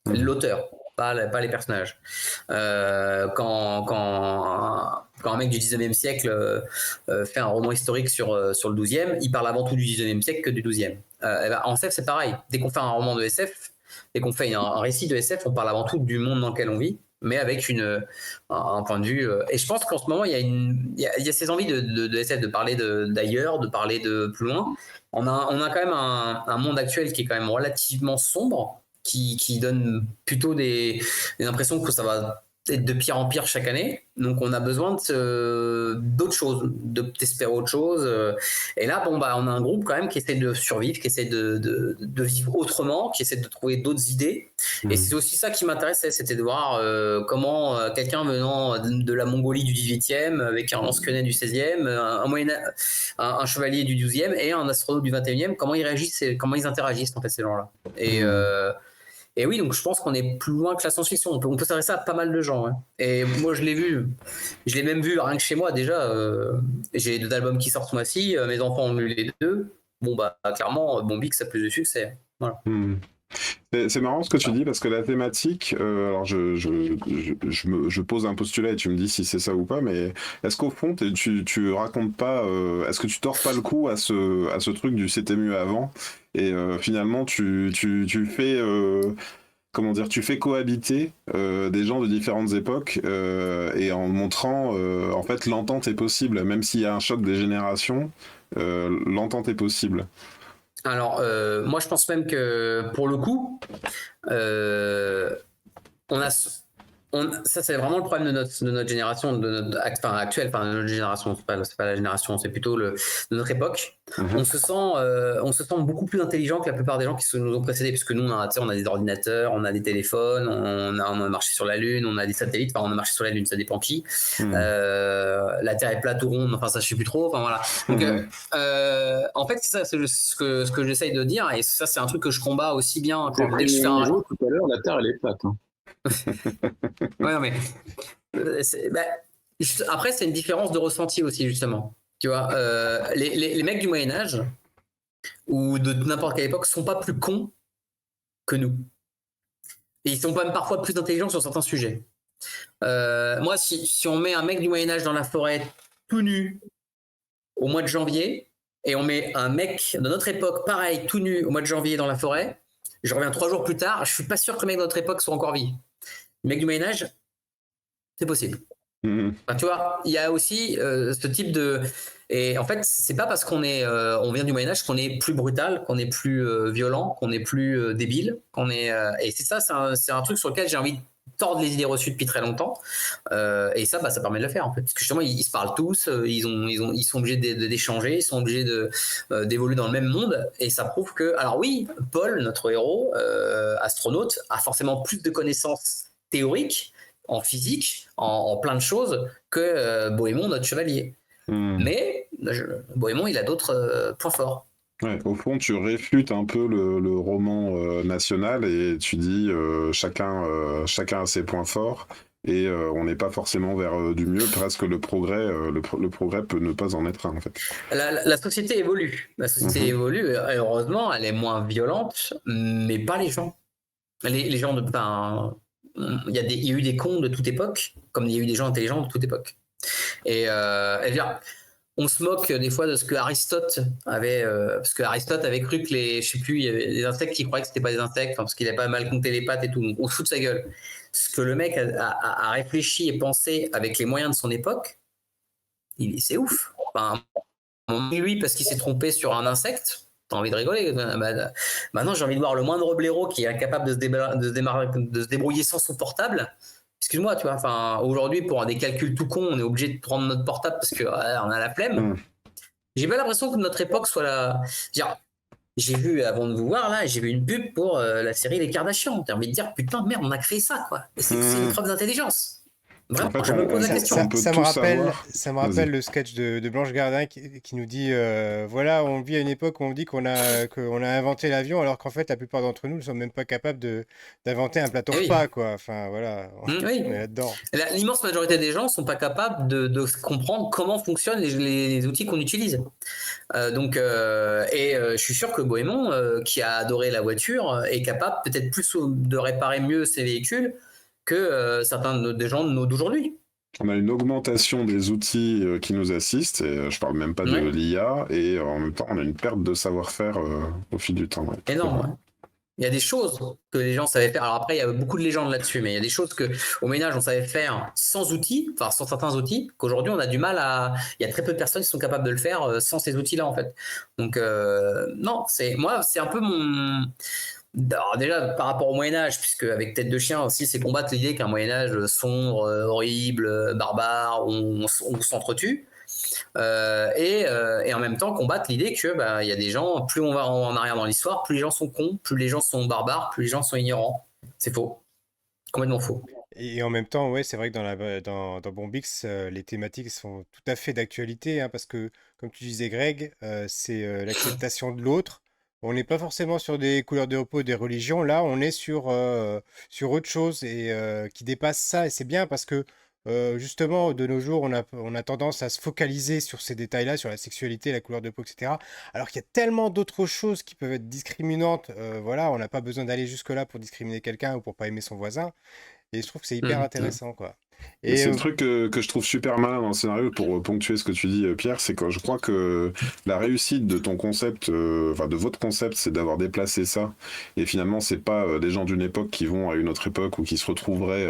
l'auteur, pas les personnages. Quand un mec du 19e siècle fait un roman historique sur le 12e, il parle avant tout du 19e siècle que du 12e. En SF, c'est pareil. Dès qu'on fait un roman de SF, dès qu'on fait un récit de SF, on parle avant tout du monde dans lequel on vit, mais avec un point de vue. Et je pense qu'en ce moment, il y a ces envies de SF, de parler d'ailleurs, de parler de plus loin. On a quand même un monde actuel qui est quand même relativement sombre, qui donne plutôt des impressions que ça va être de pire en pire chaque année. Donc on a besoin d'autres choses, d'espérer autre chose. Et là, on a un groupe quand même qui essaie de survivre, qui essaie de vivre autrement, qui essaie de trouver d'autres idées. Et c'est aussi ça qui m'intéressait, c'était de voir comment quelqu'un venant de la Mongolie du 18e, avec un lance-quenet du 16e, un chevalier du 12e et un astronaute du 21e, comment ils réagissent et comment ils interagissent en fait ces gens-là. Et oui, donc je pense qu'on est plus loin que la science-fiction. On peut s'adresser à pas mal de gens. Hein. Et moi, je l'ai même vu rien que chez moi déjà. J'ai 2 albums qui sortent ce mois-ci. Mes enfants ont lu les 2. Bon, bah, clairement, Bombix a plus de succès. Voilà. C'est marrant ce que tu dis parce que la thématique, alors je pose un postulat et tu me dis si c'est ça ou pas, mais est-ce qu'au fond tu racontes pas, est-ce que tu tords pas le cou à ce truc du c'était mieux avant et finalement tu fais comment dire, tu fais cohabiter des gens de différentes époques et en montrant en fait l'entente est possible, même s'il y a un choc des générations, l'entente est possible. Alors, moi, je pense même que, pour le coup, ça, c'est vraiment le problème de notre génération, actuelle, de notre génération, c'est pas la génération, c'est plutôt de notre époque. On se sent beaucoup plus intelligent que la plupart des gens qui nous ont précédés, puisque nous, on a des ordinateurs, on a des téléphones, on a marché sur la Lune, on a des satellites, on a marché sur la Lune, ça dépend qui. La Terre est plate ou ronde, enfin, ça, je sais plus trop, enfin, voilà. Donc, en fait, c'est ça, c'est ce que j'essaye de dire, et ça, c'est un truc que je combats aussi bien quand dès que je fais tout à l'heure, la Terre, elle est plate. Hein. Ouais, non, mais après, c'est une différence de ressenti aussi, justement. Tu vois, les mecs du Moyen-Âge ou de n'importe quelle époque sont pas plus cons que nous. Et ils sont même parfois plus intelligents sur certains sujets. Moi, si on met un mec du Moyen-Âge dans la forêt tout nu au mois de janvier et on met un mec de notre époque pareil tout nu au mois de janvier dans la forêt, je reviens 3 jours plus tard, je suis pas sûr que le mec de notre époque soit encore vie. Le mec du Moyen-Âge, c'est possible. Enfin, tu vois, il y a aussi ce type de... Et en fait, c'est pas parce on vient du Moyen-Âge qu'on est plus brutal, qu'on est plus violent, qu'on est plus débile, et c'est ça, c'est un truc sur lequel j'ai envie de tordre les idées reçues depuis très longtemps. Et ça, ça permet de le faire, en fait. Parce que justement, ils se parlent tous, ils sont obligés d'échanger, ils sont obligés d'évoluer dans le même monde. Et ça prouve que... Alors oui, Paul, notre héros, astronaute, a forcément plus de connaissances théoriques, en physique, en plein de choses, que Bohémond, notre chevalier. Mais Bohémond, il a d'autres points forts. Ouais, au fond, tu réfutes un peu le roman national et tu dis chacun a ses points forts et on n'est pas forcément vers du mieux. Presque le progrès peut ne pas en être un, en fait. La société évolue. La société évolue. Et heureusement, elle est moins violente, mais pas les gens. Les gens il y a eu des cons de toute époque, comme il y a eu des gens intelligents de toute époque. Et on se moque des fois de ce que Aristote avait, parce que Aristote avait cru que je sais plus, il y avait des insectes qui croyaient que c'était pas des insectes, parce qu'il avait pas mal compté les pattes et tout. Donc on se fout de sa gueule. Ce que le mec a réfléchi et pensé avec les moyens de son époque, c'est ouf. Enfin, lui, parce qu'il s'est trompé sur un insecte. T'as envie de rigoler. Maintenant, j'ai envie de voir le moindre blaireau qui est incapable de se débrouiller sans son portable. Excuse-moi, tu vois. Enfin, aujourd'hui, pour des calculs tout cons, on est obligé de prendre notre portable parce qu'on a la flemme. J'ai pas l'impression que notre époque soit la. J'ai vu, avant de vous voir, là, j'ai vu une pub pour la série Les Kardashians. T'as envie de dire, putain, merde, on a créé ça, quoi. Et c'est une preuve d'intelligence. Vraiment, en fait, je me pose la question. Ça me rappelle le sketch de Blanche Gardin qui nous dit voilà, on vit à une époque où on dit qu'on a inventé l'avion, alors qu'en fait, la plupart d'entre nous ne sont même pas capables d'inventer un plateau repas, quoi. Enfin, voilà, on est là-dedans. L'immense majorité des gens ne sont pas capables de comprendre comment fonctionnent les outils qu'on utilise. Je suis sûr que Bohémond, qui a adoré la voiture, est capable peut-être plus de réparer mieux ses véhicules que certains des gens d'aujourd'hui. On a une augmentation des outils qui nous assistent, et je parle même pas de l'IA, et en même temps, on a une perte de savoir-faire au fil du temps. Ouais. Énorme, ouais. Il y a des choses que les gens savaient faire. Alors après, il y a beaucoup de légendes là-dessus, mais il y a des choses qu'au Moyen-Âge, on savait faire sans outils, enfin sans certains outils, qu'aujourd'hui, on a du mal à... Il y a très peu de personnes qui sont capables de le faire sans ces outils-là, en fait. Donc, non, c'est un peu Alors déjà, par rapport au Moyen-Âge, puisque avec Tête de Chien aussi, c'est combattre l'idée qu'un Moyen-Âge sombre, horrible, barbare, où on s'entretue. Et en même temps combattre l'idée que il y a des gens, plus on va en arrière dans l'histoire, plus les gens sont cons, plus les gens sont barbares, plus les gens sont ignorants. C'est faux. Complètement faux. Et en même temps, ouais, c'est vrai que dans Bombix, les thématiques sont tout à fait d'actualité, hein, parce que, comme tu disais, Greg, c'est l'acceptation de l'autre. On n'est pas forcément sur des couleurs de peau, des religions. Là, on est sur autre chose et qui dépasse ça. Et c'est bien parce que, justement, de nos jours, on a tendance à se focaliser sur ces détails-là, sur la sexualité, la couleur de peau, etc. Alors qu'il y a tellement d'autres choses qui peuvent être discriminantes. Voilà, on n'a pas besoin d'aller jusque-là pour discriminer quelqu'un ou pour pas aimer son voisin. Et je trouve que c'est hyper intéressant, quoi. Et c'est le truc que je trouve super malin dans le scénario, pour ponctuer ce que tu dis, Pierre, c'est que je crois que la réussite de ton concept, enfin de votre concept, c'est d'avoir déplacé ça. Et finalement, c'est pas des gens d'une époque qui vont à une autre époque ou qui se retrouveraient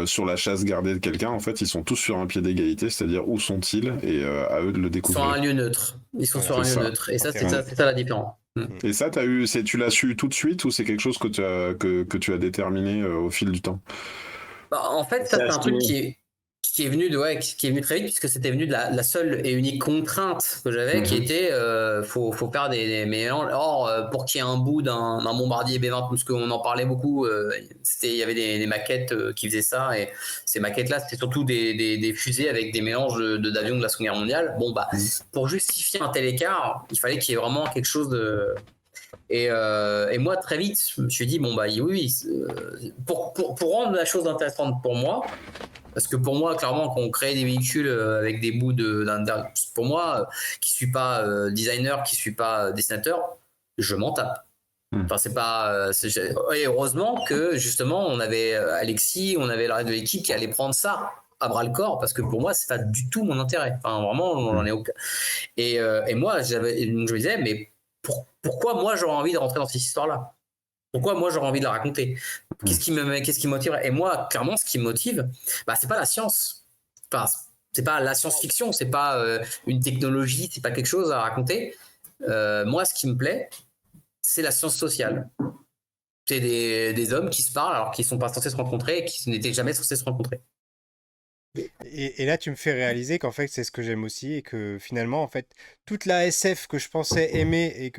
sur la chasse gardée de quelqu'un. En fait, ils sont tous sur un pied d'égalité, c'est-à-dire où sont-ils, et à eux de le découvrir. Sur un lieu neutre. Ils sont Voilà, sur un lieu neutre. Et ça, c'est ça la différence. Et ça, tu l'as su tout de suite ou c'est quelque chose que tu as déterminé au fil du temps? En fait, ça, c'est un truc qui est venu qui est venu très vite, puisque c'était venu de la seule et unique contrainte que j'avais, qui était faut faire des mélanges. Or, pour qu'il y ait un bout d'un bombardier B-20, parce qu'on en parlait beaucoup, il y avait des maquettes qui faisaient ça, et ces maquettes-là, c'était surtout des fusées avec des mélanges d'avions de la Seconde Guerre mondiale. Bon, pour justifier un tel écart, il fallait qu'il y ait vraiment quelque chose de... Et moi, très vite, je me suis dit, oui, pour rendre la chose intéressante pour moi, parce que pour moi, clairement, quand on crée des véhicules avec des bouts pour moi, qui ne suis pas designer, qui ne suis pas dessinateur, je m'en tape. Enfin, c'est pas. Et heureusement que, justement, on avait Alexis, on avait le reste de l'équipe qui allait prendre ça à bras le corps, parce que pour moi, c'est pas du tout mon intérêt. Enfin, vraiment, j'en ai aucun. Et moi, je me disais, mais pourquoi moi j'aurais envie de rentrer dans cette histoire-là? Pourquoi moi j'aurais envie de la raconter? Qu'est-ce qui me motiverait? Et moi, clairement, ce qui me motive, c'est pas la science. Enfin, c'est pas la science-fiction, c'est pas une technologie, c'est pas quelque chose à raconter. Moi, ce qui me plaît, c'est la science sociale. C'est des hommes qui se parlent alors qu'ils sont pas censés se rencontrer et qui n'étaient jamais censés se rencontrer. Et là, tu me fais réaliser qu'en fait, c'est ce que j'aime aussi et que finalement, en fait, toute la SF que je pensais aimer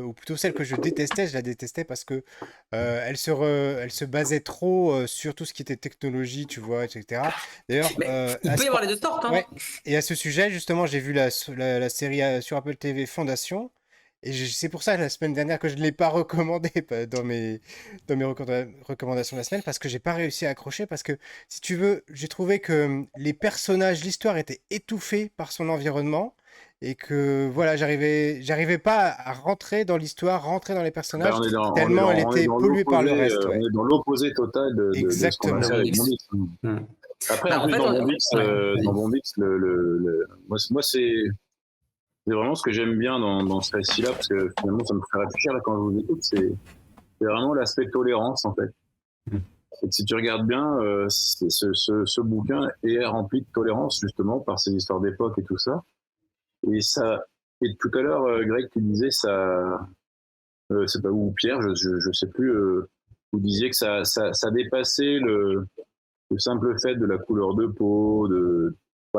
ou plutôt celle que je détestais, je la détestais parce que elle se basait trop sur tout ce qui était technologie, tu vois, etc. D'ailleurs, il peut y avoir les deux sortes, hein. Ouais. Et à ce sujet, justement, j'ai vu la série sur Apple TV Fondation. Et c'est pour ça la semaine dernière que je ne l'ai pas recommandé dans mes recommandations de la semaine, parce que j'ai pas réussi à accrocher, parce que si tu veux, j'ai trouvé que les personnages, l'histoire était étouffée par son environnement, et que voilà, j'arrivais pas à rentrer dans l'histoire, rentrer dans les personnages, tellement elle était polluée par le reste. Ouais. On est dans l'opposé total de ce qu'on a fait avec Bombix. Après, en plus, dans Bombix, moi c'est vraiment ce que j'aime bien dans ce récit-là, parce que finalement, ça me fait réfléchir là, quand je vous écoute, c'est vraiment l'aspect tolérance, en fait. Et si tu regardes bien, ce bouquin est rempli de tolérance, justement, par ces histoires d'époque et tout ça. Et tout à l'heure, Greg, tu disais ça, c'est pas où, Pierre, je sais plus, vous disiez que ça dépassait le simple fait de la couleur de peau, de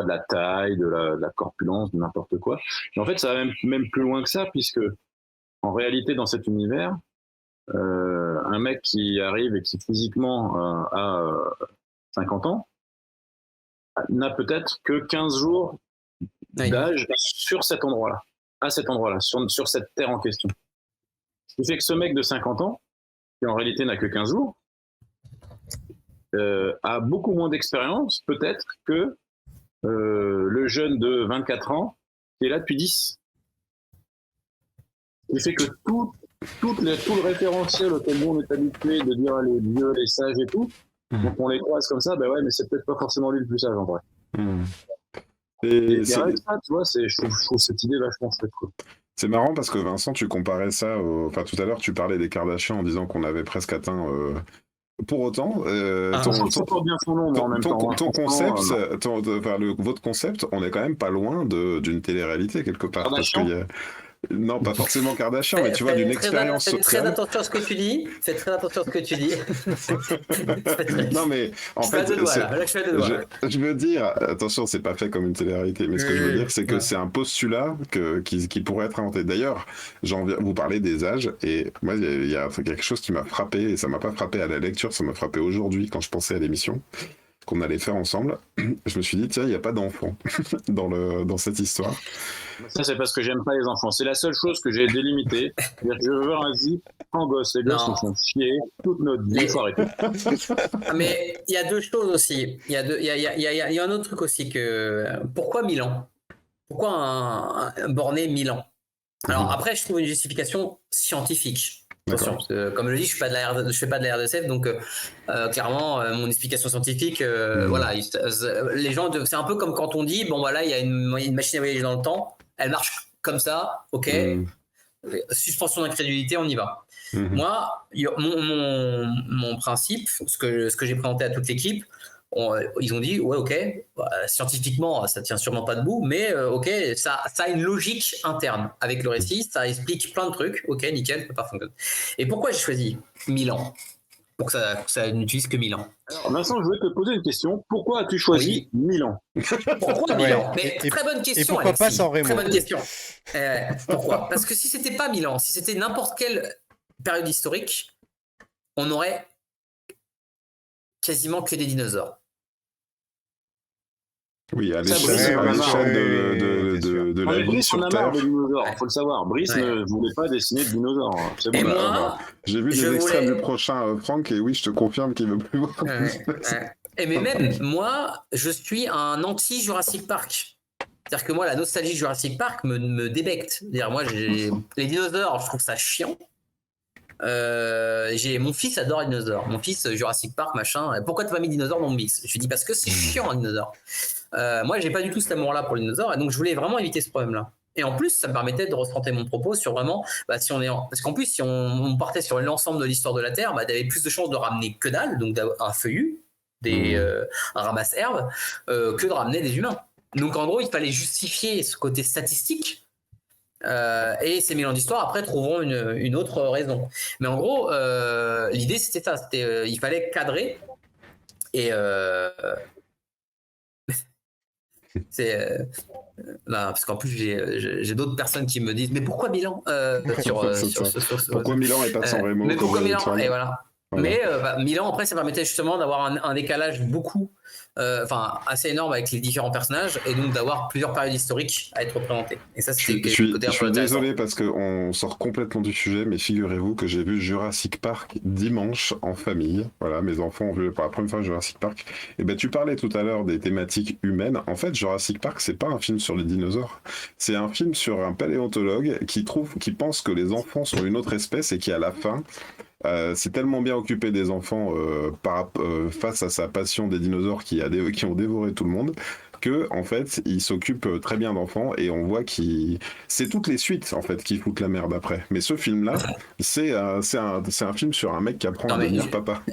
la taille, de la corpulence, de n'importe quoi. Mais en fait, ça va même plus loin que ça, puisque en réalité, dans cet univers, un mec qui arrive et qui physiquement a 50 ans n'a peut-être que 15 jours d'âge sur cet endroit-là, à cet endroit-là, sur cette terre en question. Ce qui fait que ce mec de 50 ans, qui en réalité n'a que 15 jours, a beaucoup moins d'expérience, peut-être, que le jeune de 24 ans qui est là depuis 10. Ce qui fait que tout le référentiel auquel nous on est habitué de dire les vieux, les sages et tout, donc on les croise comme ça, ouais, mais c'est peut-être pas forcément lui le plus sage en vrai. Et avec ça, tu vois, je trouve cette idée vachement chouette, quoi. C'est marrant parce que Vincent, tu comparais ça, enfin tout à l'heure tu parlais des Kardashians en disant qu'on avait presque atteint... Pour autant, ton concept, votre concept, on est quand même pas loin d'une télé-réalité quelque part. Parce qu'il y a... Non, pas forcément Kardashian, mais tu vois, d'une expérience Fais très sociale. attention à ce que tu dis. Fais très attention à ce que tu dis. Non, mais en Je fais à fait, deux doigts, là. Là, je fais à deux doigts. je veux dire, attention, c'est pas fait comme une télé-réalité, mais ce que je veux dire, c'est que c'est un postulat qui pourrait être inventé. D'ailleurs, vous parlez des âges, et moi, il y a quelque chose qui m'a frappé, et ça m'a pas frappé à la lecture, ça m'a frappé aujourd'hui quand je pensais à l'émission qu'on allait faire ensemble. Je me suis dit, tiens, il n'y a pas d'enfant dans cette histoire. Ça, c'est parce que j'aime pas les enfants. C'est la seule chose que j'ai délimitée. Je veux un zip en gosse. Les gosses nous font chier toute notre vie. Il faut arrêter. Mais il y a deux choses aussi. Il y a un autre truc aussi que. Pourquoi Milan? Pourquoi un borné Milan? Alors après, je trouve une justification scientifique. Attention, parce que, comme je le dis, je fais pas de la RDSF, donc clairement, mon explication scientifique, voilà, les gens, c'est un peu comme quand on dit, bon voilà, il y a une machine à voyager dans le temps, elle marche comme ça, ok, suspension d'incrédulité, on y va. Moi, mon principe, ce que j'ai présenté à toute l'équipe, ils ont dit, ouais, ok, scientifiquement, ça tient sûrement pas debout, mais ok, ça a une logique interne avec le récit, ça explique plein de trucs, ok, nickel, ça peut pas fonctionner. Et pourquoi j'ai choisi Milan? Pour que ça n'utilise que Milan. Alors, Vincent, je voulais te poser une question. Pourquoi as-tu choisi Milan? Pourquoi Milan? Mais très bonne question. Et pourquoi Alexis. pas San Remo? Très bonne question. Pourquoi? Parce que si c'était pas Milan, si c'était n'importe quelle période historique, on aurait quasiment que des dinosaures. Oui, à Ça, l'échelle Brice, de la vie Brice, on sur a marre Terre. des dinosaures, faut le savoir. Brice ne voulait pas dessiner de dinosaures. C'est bon. Et moi, J'ai vu des extraits du prochain Franck, et oui, je te confirme qu'il veut plus voir. Et mais même moi, je suis un anti-Jurassic Park. C'est-à-dire que moi, la nostalgie Jurassic Park me débecte. C'est-à-dire moi, les dinosaures, je trouve ça chiant. Mon fils adore les dinosaures. Mon fils, Jurassic Park, machin. Pourquoi tu m'as mis dinosaures dans mon mix? Je lui dis parce que c'est chiant un dinosaure. Moi, j'ai pas du tout cet amour-là pour les dinosaures, et donc je voulais vraiment éviter ce problème-là. Et en plus, ça me permettait de recentrer mon propos sur vraiment, parce qu'en plus, si on partait sur l'ensemble de l'histoire de la Terre, t'avais plus de chances de ramener que dalle, donc un feuillu, un ramasse-herbe, que de ramener des humains. Donc en gros, il fallait justifier ce côté statistique. Et ces mélanges d'histoires après trouveront une autre raison. Mais en gros, l'idée c'était ça, il fallait cadrer et parce qu'en plus j'ai d'autres personnes qui me disent mais pourquoi Milan pourquoi Milan et pas San Remo? Mais pourquoi Milan? Et voilà. Mais Milan après ça permettait justement d'avoir un décalage assez énorme avec les différents personnages et donc d'avoir plusieurs périodes historiques à être représentées. Et ça c'était je suis désolé parce qu'on sort complètement du sujet, mais figurez-vous que j'ai vu Jurassic Park dimanche en famille. Voilà, mes enfants ont vu pour la première fois Jurassic Park. Et ben tu parlais tout à l'heure des thématiques humaines. En fait, Jurassic Park, c'est pas un film sur les dinosaures. C'est un film sur un paléontologue qui pense que les enfants sont une autre espèce et qui à la fin c'est tellement bien occupé des enfants face à sa passion des dinosaures qui ont dévoré tout le monde que en fait il s'occupe très bien d'enfants et on voit c'est toutes les suites en fait qui foutent la merde après. Mais ce film là c'est un film sur un mec qui apprend à devenir papa.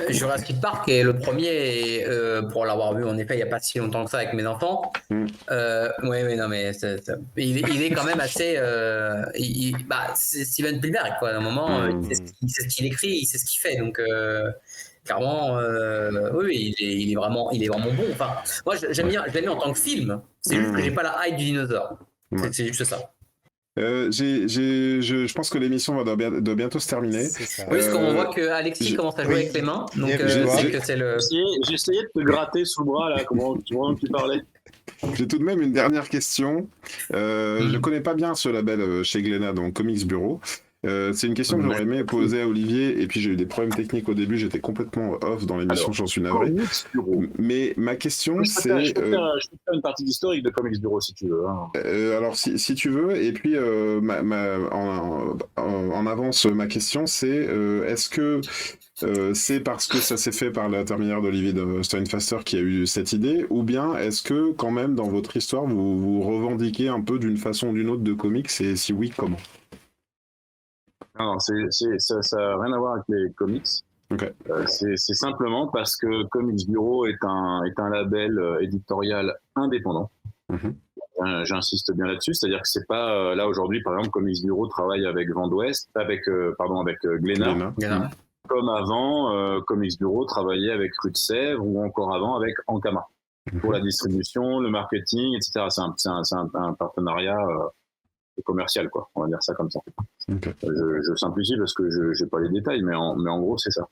Jurassic Park est le premier pour l'avoir vu en effet il n'y a pas si longtemps que ça avec mes enfants. Ouais non mais il est quand même assez c'est Steven Spielberg quoi. À un moment il sait ce qu'il écrit, il sait ce qu'il fait donc clairement, oui, il est vraiment bon. Enfin, moi, j'aime bien en tant que film. C'est juste que j'ai pas la hype du dinosaure. C'est juste ça. Je pense que l'émission doit bientôt se terminer. Oui, parce qu'on voit que Alexis commence à jouer avec les mains. Donc, c'est que c'est le. J'ai essayé de te gratter sous le bras là. Comment tu parlais? J'ai tout de même une dernière question. Je connais pas bien ce label chez Glénat, donc Comics Bureau. C'est une question que j'aurais aimé poser à Olivier, et puis j'ai eu des problèmes techniques au début, j'étais complètement off dans l'émission, j'en suis navré. Mais ma question c'est... Je peux faire une partie d'historique de Comics Bureau si tu veux. Hein. Alors si tu veux, et puis en avance, ma question c'est est-ce que c'est parce que ça s'est fait par l'intermédiaire d'Olivier de Steinfaster qui a eu cette idée, ou bien est-ce que quand même dans votre histoire vous revendiquez un peu d'une façon ou d'une autre de comics, et si oui, comment? Non, ça n'a rien à voir avec les comics. Okay. C'est simplement parce que Comics Bureau est un label éditorial indépendant. J'insiste bien là-dessus, c'est-à-dire que c'est pas là aujourd'hui, par exemple, Comics Bureau travaille avec Vent d'Ouest, avec Glénat. Glénat. Comme avant, Comics Bureau travaillait avec Rue de Sèvres ou encore avant avec Ankama pour la distribution, le marketing, etc. C'est un partenariat commercial, quoi. On va dire ça comme ça. Okay. Je simplifie parce que je n'ai pas les détails, mais en gros, c'est ça.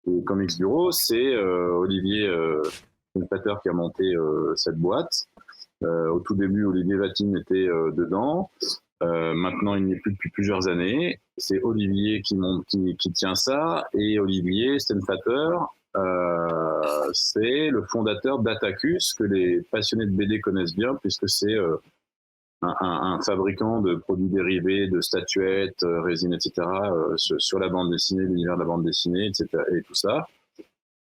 Et Comics Bureau, c'est Olivier, le créateur qui a monté cette boîte. Au tout début, Olivier Vatine était dedans. Maintenant, il n'y est plus depuis plusieurs années. C'est Olivier qui tient ça. Et Olivier Stenfater, c'est le fondateur d'Atacus, que les passionnés de BD connaissent bien, puisque c'est un fabricant de produits dérivés, de statuettes, résines, etc., sur la bande dessinée, l'univers de la bande dessinée, etc., et tout ça.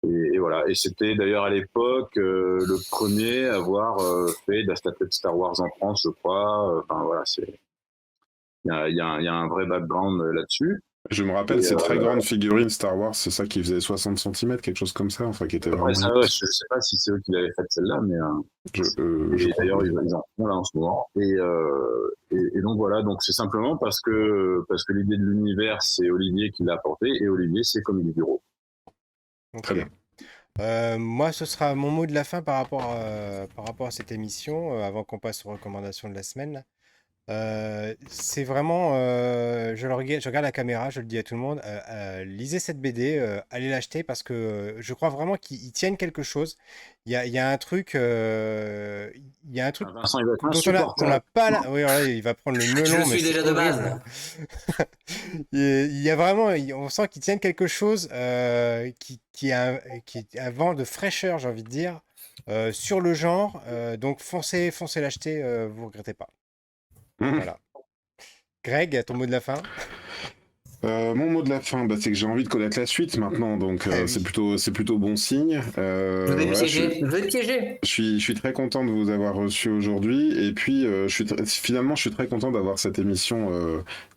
Et voilà. Et c'était d'ailleurs à l'époque le premier à avoir fait de la statuette Star Wars en France, je crois. Enfin voilà, il y a un vrai background là-dessus. Je me rappelle ces très grandes figurines Star Wars, c'est ça qui faisait 60 cm, quelque chose comme ça, enfin qui était vraiment... ça, je sais pas si c'est eux qui l'avaient fait celle-là, mais d'ailleurs ils en font là en ce moment. Et donc voilà, donc c'est simplement parce que l'idée de l'univers, c'est Olivier qui l'a apporté, et Olivier, c'est Comics Bureau. Très bien. Moi, ce sera mon mot de la fin par rapport à cette émission, avant qu'on passe aux recommandations de la semaine. C'est vraiment, je regarde la caméra, je le dis à tout le monde, lisez cette BD, allez l'acheter parce que je crois vraiment qu'ils tiennent quelque chose. Il y a un truc, Vincent, il va être dont on n'a pas là. Oui, voilà, il va prendre le melon. Je suis déjà de base. Il y a vraiment, on sent qu'ils tiennent quelque chose qui a un vent de fraîcheur, j'ai envie de dire, sur le genre. Donc foncez l'acheter, vous regrettez pas. Voilà. Greg, ton mot de la fin? Mon mot de la fin, c'est que j'ai envie de connaître la suite maintenant, donc oui. c'est plutôt bon signe. Vous êtes piégé. Je suis très content de vous avoir reçu aujourd'hui, et puis finalement je suis très content d'avoir cette émission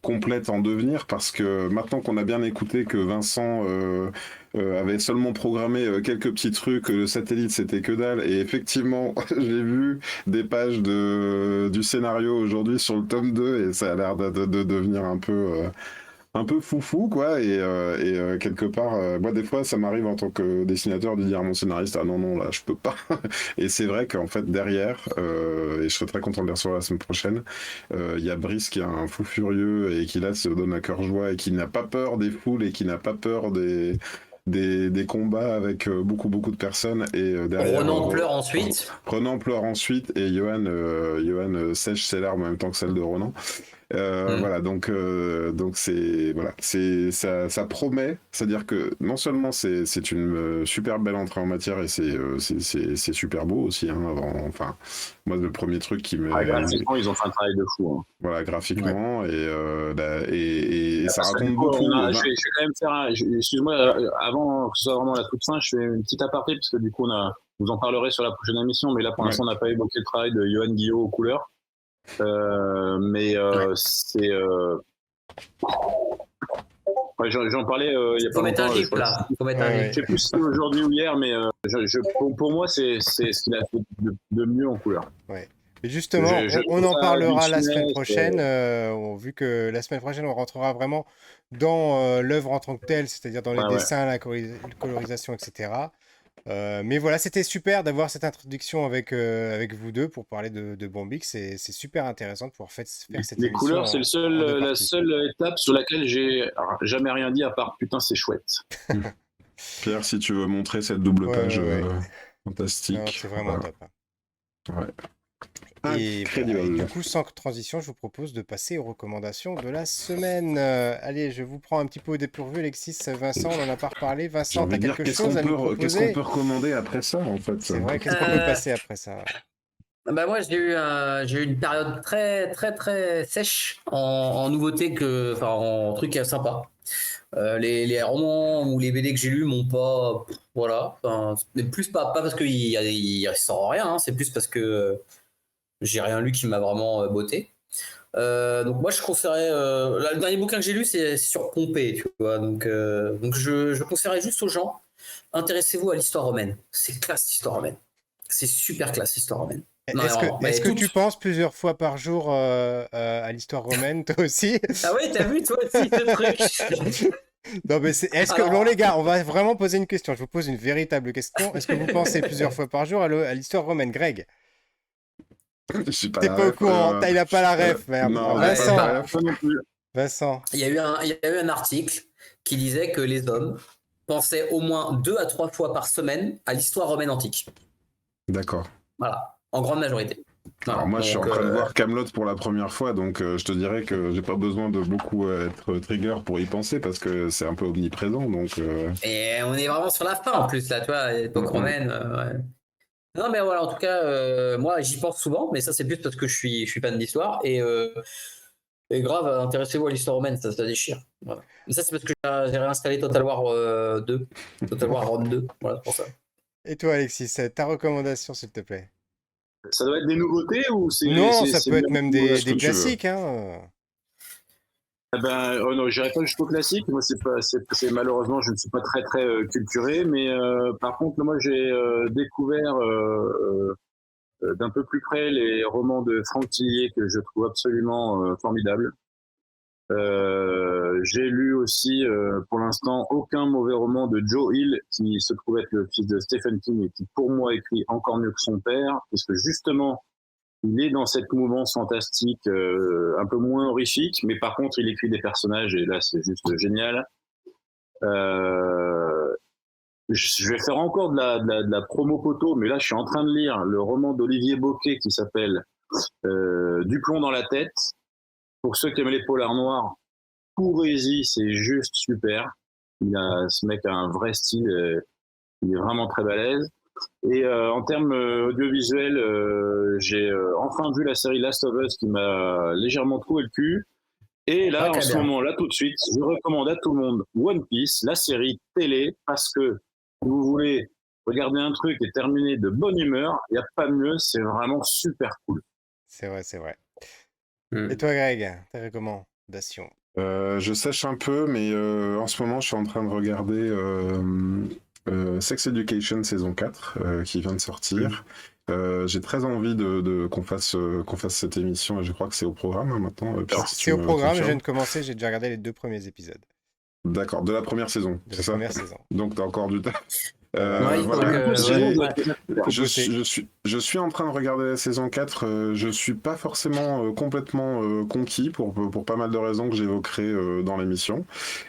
complète en devenir, parce que maintenant qu'on a bien écouté que Vincent avait seulement programmé quelques petits trucs, le satellite c'était que dalle, et effectivement j'ai vu des pages du scénario aujourd'hui sur le tome 2 et ça a l'air de devenir un peu foufou, quoi, et quelque part, moi des fois ça m'arrive en tant que dessinateur de dire à mon scénariste, ah non là je peux pas, et c'est vrai qu'en fait derrière, et je serais très content de les recevoir la semaine prochaine, il y a Brice qui est un fou furieux et qui là se donne à cœur joie et qui n'a pas peur des foules et qui n'a pas peur des combats avec beaucoup de personnes, et derrière Renan pleure ensuite et Johan sèche ses larmes en même temps que celles de Ronan. Voilà, donc ça promet, c'est-à-dire que non seulement c'est une super belle entrée en matière, et c'est super beau aussi, hein, enfin moi le premier truc qui me graphiquement ils ont fait un travail de fou, hein. Voilà, graphiquement, ouais. Et ça parce raconte beaucoup. Je vais quand même faire excuse-moi, avant que ce soit vraiment la toute fin, je fais une petite aparté parce que du coup vous en parlerez sur la prochaine émission, mais là pour l'instant on n'a pas évoqué le travail de Johan Guillot aux couleurs. C'est j'en parlais il y a pas longtemps. Faut mettre un je sais plus si c'était aujourd'hui ou hier, mais pour moi c'est ce qu'il a fait de mieux en couleur. Ouais. Et justement, on en parlera la semaine prochaine, vu que la semaine prochaine on rentrera vraiment dans l'œuvre en tant que telle, c'est-à-dire dans les dessins, la colorisation, etc. Mais voilà, c'était super d'avoir cette introduction avec vous deux pour parler de Bombix. C'est super intéressant de pouvoir faire cette émission. Les couleurs, c'est la seule étape sur laquelle j'ai jamais rien dit à part putain, c'est chouette. Pierre, si tu veux montrer cette double page fantastique. Non, c'est vraiment top. Ouais. Et du coup, sans transition, je vous propose de passer aux recommandations de la semaine. Allez, je vous prends un petit peu au dépourvu, Alexis, Vincent, on n'en a pas reparlé. Vincent, t'as quelque chose à nous proposer ? Qu'est-ce qu'on peut recommander après ça, en fait ? C'est vrai, qu'est-ce qu'on peut passer après ça ? Bah moi, j'ai eu une période très très très sèche en nouveautés, en trucs sympas. Les romans ou les BD que j'ai lus m'ont pas, voilà. Mais plus pas parce qu'il sort rien, hein, c'est plus parce que j'ai rien lu qui m'a vraiment botté. Donc moi je conseillerais le dernier bouquin que j'ai lu c'est sur Pompée, tu vois, donc je conseillerais juste aux gens, intéressez-vous à l'histoire romaine, c'est classe l'histoire romaine, c'est super classe l'histoire romaine. Non, mais vraiment. Mais Est-ce que tout- tu penses plusieurs fois par jour à l'histoire romaine, toi aussi? Ah oui, t'as vu toi aussi ce truc. Non, mais est-ce que, Alors, bon les gars, on va vraiment poser une question. Je vous pose une véritable question. Est-ce que vous pensez plusieurs fois par jour à l'histoire romaine, Greg? Je suis pas T'es la pas au ref, courant, il a pas la ref, merde. non, Ouais, j'ai Vincent, pas la ref non plus. Vincent. il y a eu un article qui disait que les hommes pensaient au moins 2 à 3 fois par semaine à l'histoire romaine antique. D'accord. Voilà, en grande majorité. Voilà, Alors moi, je suis en donc, train de voir Camelot pour la première fois, donc je te dirais que j'ai pas besoin de beaucoup être trigger pour y penser parce que c'est un peu omniprésent, donc. Et on est vraiment sur la fin en plus, là, tu vois, à l'époque romaine. Ouais. Non, mais voilà, en tout cas, moi, j'y pense souvent, mais ça, c'est plus parce que je suis fan d'histoire. Et grave, intéressez-vous à l'histoire romaine, ça déchire. Voilà. Mais ça, c'est parce que j'ai réinstallé Total War 2, Total War Rome 2, voilà, c'est pour ça. Et toi, Alexis, ta recommandation, s'il te plaît? Ça doit être des nouveautés ou c'est. Non, ça peut bien être même ce que des tu veux. classiques, hein. Eh ben, oh non, j'irai pas jusqu'au classique. Moi, c'est malheureusement, je ne suis pas très très culturé, mais par contre, moi, j'ai découvert d'un peu plus près les romans de Franck Tillier que je trouve absolument formidables. J'ai lu aussi, pour l'instant, aucun mauvais roman de Joe Hill, qui se trouve être le fils de Stephen King et qui, pour moi, écrit encore mieux que son père, parce que justement, il est dans cette mouvance fantastique, un peu moins horrifique, mais par contre, il écrit des personnages et là, c'est juste génial. Je vais faire encore de la promo poteau, mais là, je suis en train de lire le roman d'Olivier Bocquet qui s'appelle Du plomb dans la tête. Pour ceux qui aiment les polars noirs, courez-y, c'est juste super. Ce mec a un vrai style, il est vraiment très balèze. Et en termes audiovisuels, j'ai enfin vu la série Last of Us qui m'a légèrement troué le cul. Et là, Ouais, en ce moment-là, tout de suite, je recommande à tout le monde One Piece, la série télé, parce que si vous voulez regarder un truc et terminer de bonne humeur, il n'y a pas mieux, c'est vraiment super cool. C'est vrai, c'est vrai. Hmm. Et toi, Greg, ta recommandation? Je sèche un peu, mais en ce moment, je suis en train de regarder Sex Education saison 4 qui vient de sortir. J'ai très envie qu'on fasse cette émission et je crois que c'est au programme hein, maintenant. Pierre, si C'est tu au me programme, je confirmes. viens de commencer, j'ai déjà regardé les 2 premiers épisodes D'accord, de la première saison, de c'est la ça? première saison. Donc t'as encore du temps. Ouais, Voilà. donc, j'ai- ouais. Faut Je bosser. je suis en train de regarder la saison 4. Je suis pas forcément complètement conquis pour pas mal de raisons que j'évoquerai dans l'émission.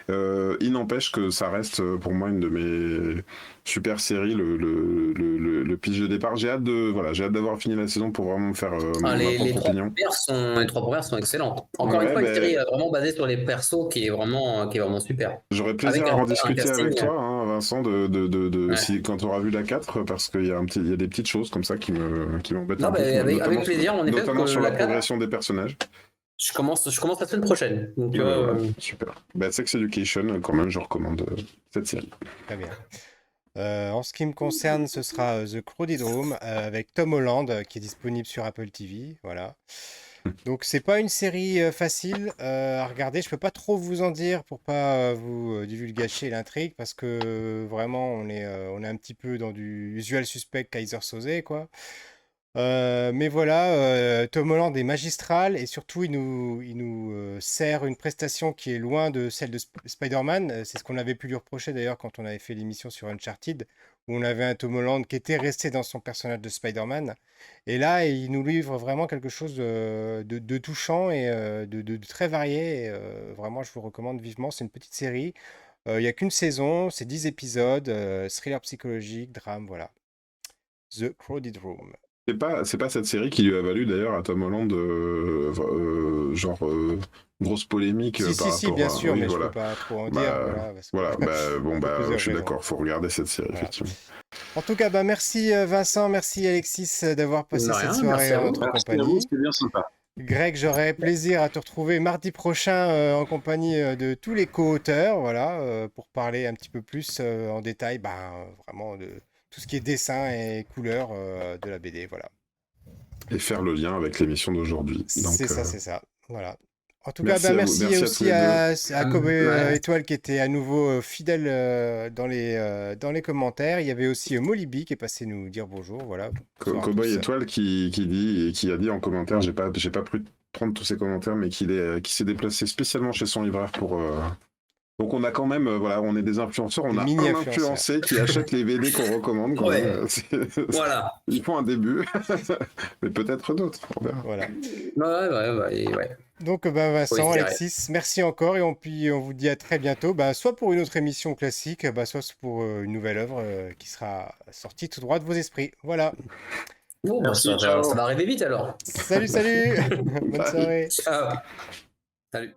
Il n'empêche que ça reste pour moi une de mes super séries, le pitch de départ. J'ai hâte d'avoir fini la saison pour vraiment me faire ma Les propre 3 opinion. les 3 premières sont excellentes. Encore une Ouais, fois, une série ben, vraiment basée sur les persos qui est vraiment super. j'aurais plaisir Avec à en un discuter casting. avec toi, hein, Vincent, Ouais. quand tu auras vu la 4, parce qu'il y a il y a des petites choses comme ça qui m'embêtent Non, un peu, mais avec plaisir, en effet, parce notamment que sur la la 4, progression des personnages. je commence la semaine prochaine. Donc, Voilà, super. Bah, Sex Education, quand même, je recommande cette série. Très bien. En ce qui me concerne, ce sera The Crowded Room avec Tom Holland qui est disponible sur Apple TV. Voilà. Donc c'est pas une série facile à regarder. Je peux pas trop vous en dire pour pas vous divulgacher l'intrigue parce que vraiment on est un petit peu dans du usual suspect Kaiser Soze quoi. Mais voilà, Tom Holland est magistral et surtout il nous sert une prestation qui est loin de celle de Spider-Man. C'est ce qu'on avait pu lui reprocher d'ailleurs quand on avait fait l'émission sur Uncharted, où on avait un Tom Holland qui était resté dans son personnage de Spider-Man. Et là, il nous livre vraiment quelque chose de touchant et de très varié. Et, vraiment, je vous recommande vivement. C'est une petite série. Il n'y a qu'une saison, c'est 10 épisodes, thriller psychologique, drame, voilà. The Crowded Room. C'est pas cette série qui lui a valu d'ailleurs à Tom Holland, grosse polémique Si, par si, rapport bien à. sûr, Oui, mais je voilà. peux pas trop en Bah, dire, voilà, parce que voilà, bon, pour je plusieurs suis raisons. d'accord, faut regarder cette série, Voilà. effectivement. En tout cas, bah, merci Vincent, merci Alexis d'avoir passé De cette rien, soirée merci à en vous. notre Merci à vous, compagnie. c'était bien sympa. Greg, j'aurai plaisir à te retrouver mardi prochain en compagnie de tous les co-auteurs, voilà, pour parler un petit peu plus en détail, vraiment de tout ce qui est dessin et couleur de la BD, voilà. Et faire le lien avec l'émission d'aujourd'hui. Donc, C'est ça, voilà. En tout cas, Merci à vous. merci Merci à tous aussi les deux. à Kobe Ouais. Étoile qui était à nouveau fidèle dans les commentaires. Il y avait aussi Molibi qui est passé nous dire bonjour. Voilà. Bonsoir à Cowboy tous. Étoile qui a dit en commentaire, j'ai pas pu prendre tous ses commentaires, mais qui s'est déplacé spécialement chez son libraire pour. Donc on a quand même, voilà, on est des influenceurs, on Des a un mini-influenceurs. influencé qui achète les BD qu'on recommande quand Ouais. même. Voilà. Ils font un début, mais peut-être d'autres. On verra. Voilà. Ouais. Donc, Vincent, espérer. Alexis, merci encore et on vous dit à très bientôt, soit pour une autre émission classique, soit pour une nouvelle œuvre qui sera sortie tout droit de vos esprits. Voilà. Bon, Merci, ça ciao. va arriver vite alors. Salut, salut. Bonne soirée. Ciao. Salut.